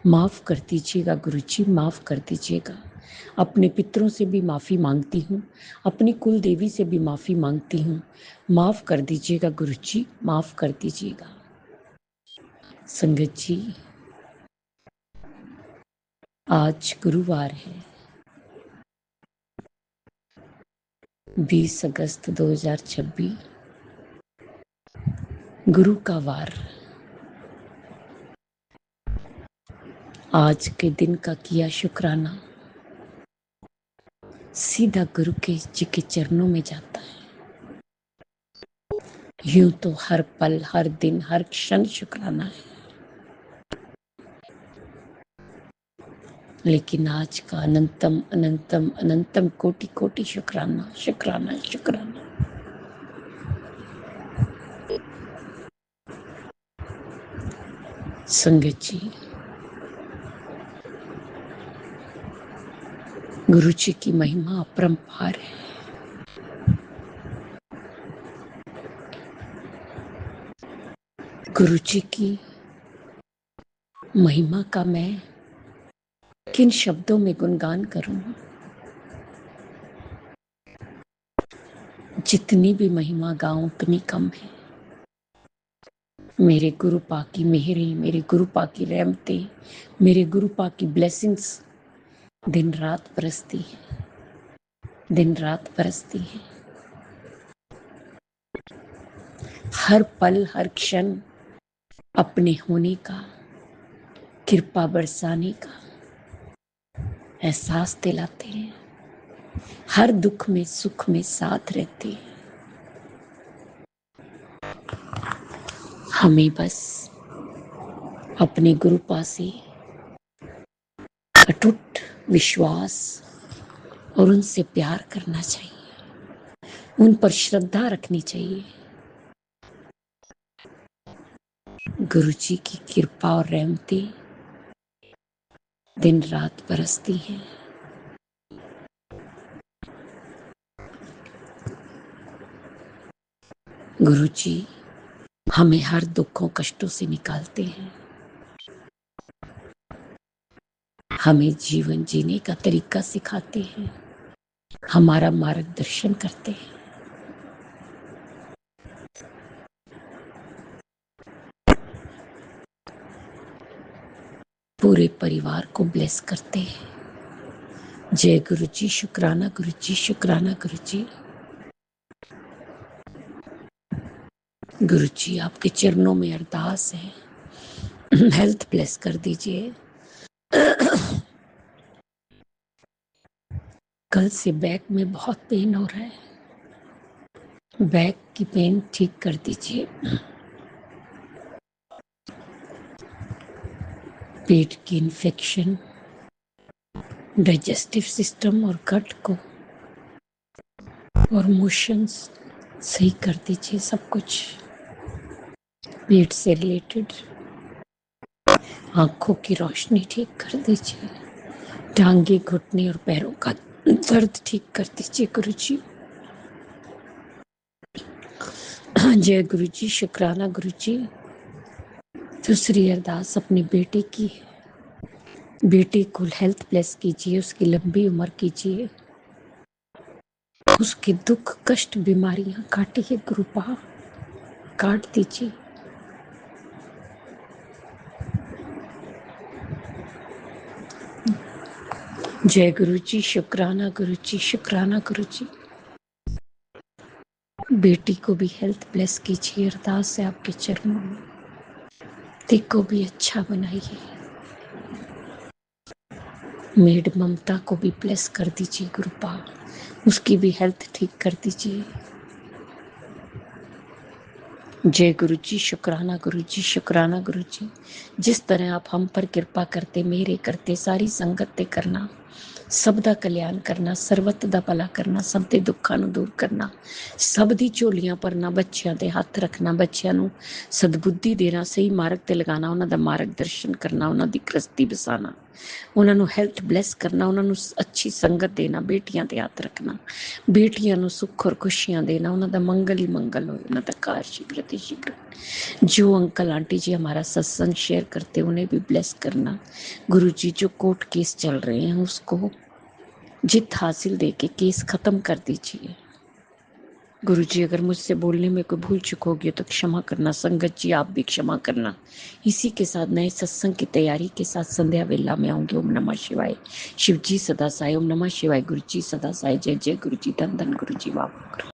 माफ़ कर दीजिएगा गुरु जी, माफ़ कर दीजिएगा। अपने पितरों से भी माफ़ी मांगती हूँ, अपनी कुल देवी से भी माफ़ी मांगती हूँ। माफ़ कर दीजिएगा गुरु जी, माफ़ कर दीजिएगा। संगत जी, आज गुरुवार है, 20 अगस्त 2026, गुरु का वार। आज के दिन का किया शुक्राना सीधा गुरु के जी के चरणों में जाता है। यूं तो हर पल, हर दिन, हर क्षण शुक्राना है, लेकिन आज का अनंतम अनंतम अनंतम कोटि कोटि शुक्राना शुक्राना शुक्राना। संगत जी, गुरु जी की महिमा अपरंपार है। गुरु जी की महिमा का मैं किन शब्दों में गुणगान करूं? जितनी भी महिमा गाऊं उतनी कम है। मेरे गुरु पाक की मेहरें, मेरे गुरु पाक की रहमतें, मेरे गुरु पाक की ब्लेसिंग्स दिन रात बरसती है, दिन रात बरसती है। हर पल हर क्षण अपने होने का, कृपा बरसाने का एहसास दिलाते हैं। हर दुख में सुख में साथ रहते हैं। हमें बस अपने गुरु पासे अटूट विश्वास और उनसे प्यार करना चाहिए, उन पर श्रद्धा रखनी चाहिए। गुरु जी की कृपा और रहमतें दिन रात बरसती हैं। गुरु जी हमें हर दुखों कष्टों से निकालते हैं, हमें जीवन जीने का तरीका सिखाते हैं, हमारा मार्गदर्शन करते हैं। पूरे परिवार को ब्लेस करते हैं। जय गुरु जी, शुक्राना गुरु जी, शुक्राना गुरु जी। गुरु जी आपके चरणों में अरदास है, हेल्थ ब्लेस कर दीजिए। कल से बैक में बहुत पेन हो रहा है, बैक की पेन ठीक कर दीजिए। पेट की इन्फेक्शन, डाइजेस्टिव सिस्टम और गट को और मोशंस सही कर दीजिए। सब कुछ पेट से रिलेटेड, आंखों की रोशनी ठीक कर दीजिए, टांगे घुटने और पैरों का दर्द ठीक कर दीजिए गुरु जी। जय गुरु जी, शुक्राना गुरु जी। दूसरी अरदास अपनी बेटी की है। बेटी को हेल्थ ब्लेस कीजिए, उसकी लंबी उम्र कीजिए, उसके दुख कष्ट बीमारियां काटिए, गुरुपा काट दीजिए। जय गुरु जी, शुक्राना गुरु जी, शुक्राना गुरु जी। बेटी को भी हेल्थ ब्लेस कीजिए, अरदास है आपके चरणों में। बेटी को भी अच्छा बनाइए। मेड ममता को भी ब्लेस कर दीजिए गुरुपा, उसकी भी हेल्थ ठीक कर दीजिए। जय गुरु जी, शुक्राना गुरु जी, शुक्राना गुरु जी। जिस तरह आप हम पर कृपा करते, मेरे करते, सारी संगत ते करना, ਸਭ ਦਾ ਕਲਿਆਣ ਕਰਨਾ, ਸਰਬਤ ਦਾ ਭਲਾ ਕਰਨਾ, ਸਭ ਦੇ ਦੁੱਖਾਂ ਨੂੰ ਦੂਰ ਕਰਨਾ, ਸਭ ਦੀ ਝੋਲੀਆਂ ਭਰਨਾ, ਬੱਚਿਆਂ ਤੇ ਹੱਥ ਰੱਖਣਾ, ਬੱਚਿਆਂ ਨੂੰ ਸਦਬੁੱਧੀ ਦੇਣਾ, ਸਹੀ ਮਾਰਗ ਤੇ ਲਗਾਉਣਾ, ਉਹਨਾਂ ਦਾ ਮਾਰਗ ਦਰਸ਼ਨ ਕਰਨਾ, ਉਹਨਾਂ ਦੀ ਗ੍ਰਸਤੀ ਬਸਾਉਣਾ, ਉਹਨਾਂ ਨੂੰ ਹੈਲਥ ਬਲੈਸ ਕਰਨਾ, ਉਹਨਾਂ ਨੂੰ ਅੱਛੀ ਸੰਗਤ ਦੇਣਾ, ਬੇਟੀਆਂ ਤੇ ਹੱਥ ਰੱਖਣਾ, ਬੇਟੀਆਂ ਨੂੰ ਸੁੱਖ ਔਰ ਖੁਸ਼ੀਆਂ ਦੇਣਾ, ਉਹਨਾਂ ਦਾ ਮੰਗਲ ਹੀ ਮੰਗਲ ਹੋਏ, ਉਹਨਾਂ ਦਾ ਕਾਰ शीघ्र अति शीघ्र। जो अंकल आंटी जी हमारा सत्संग शेयर करते उन्हें भी ब्लेस करना। गुरु जी जो कोर्ट केस चल रहे हैं उसको जीत हासिल दे के केस खत्म कर दीजिए। गुरु जी अगर मुझसे बोलने में कोई भूल चुक होगी तो क्षमा करना। संगत जी आप भी क्षमा करना। इसी के साथ नए सत्संग की तैयारी के साथ संध्या वेला में आऊंगी। ओम नमः शिवाय। शिव जी सदा साई। ओम नमः शिवाय। गुरु जी सदा साई। जय जय गुरु जी। धन धन गुरु जी। वाह।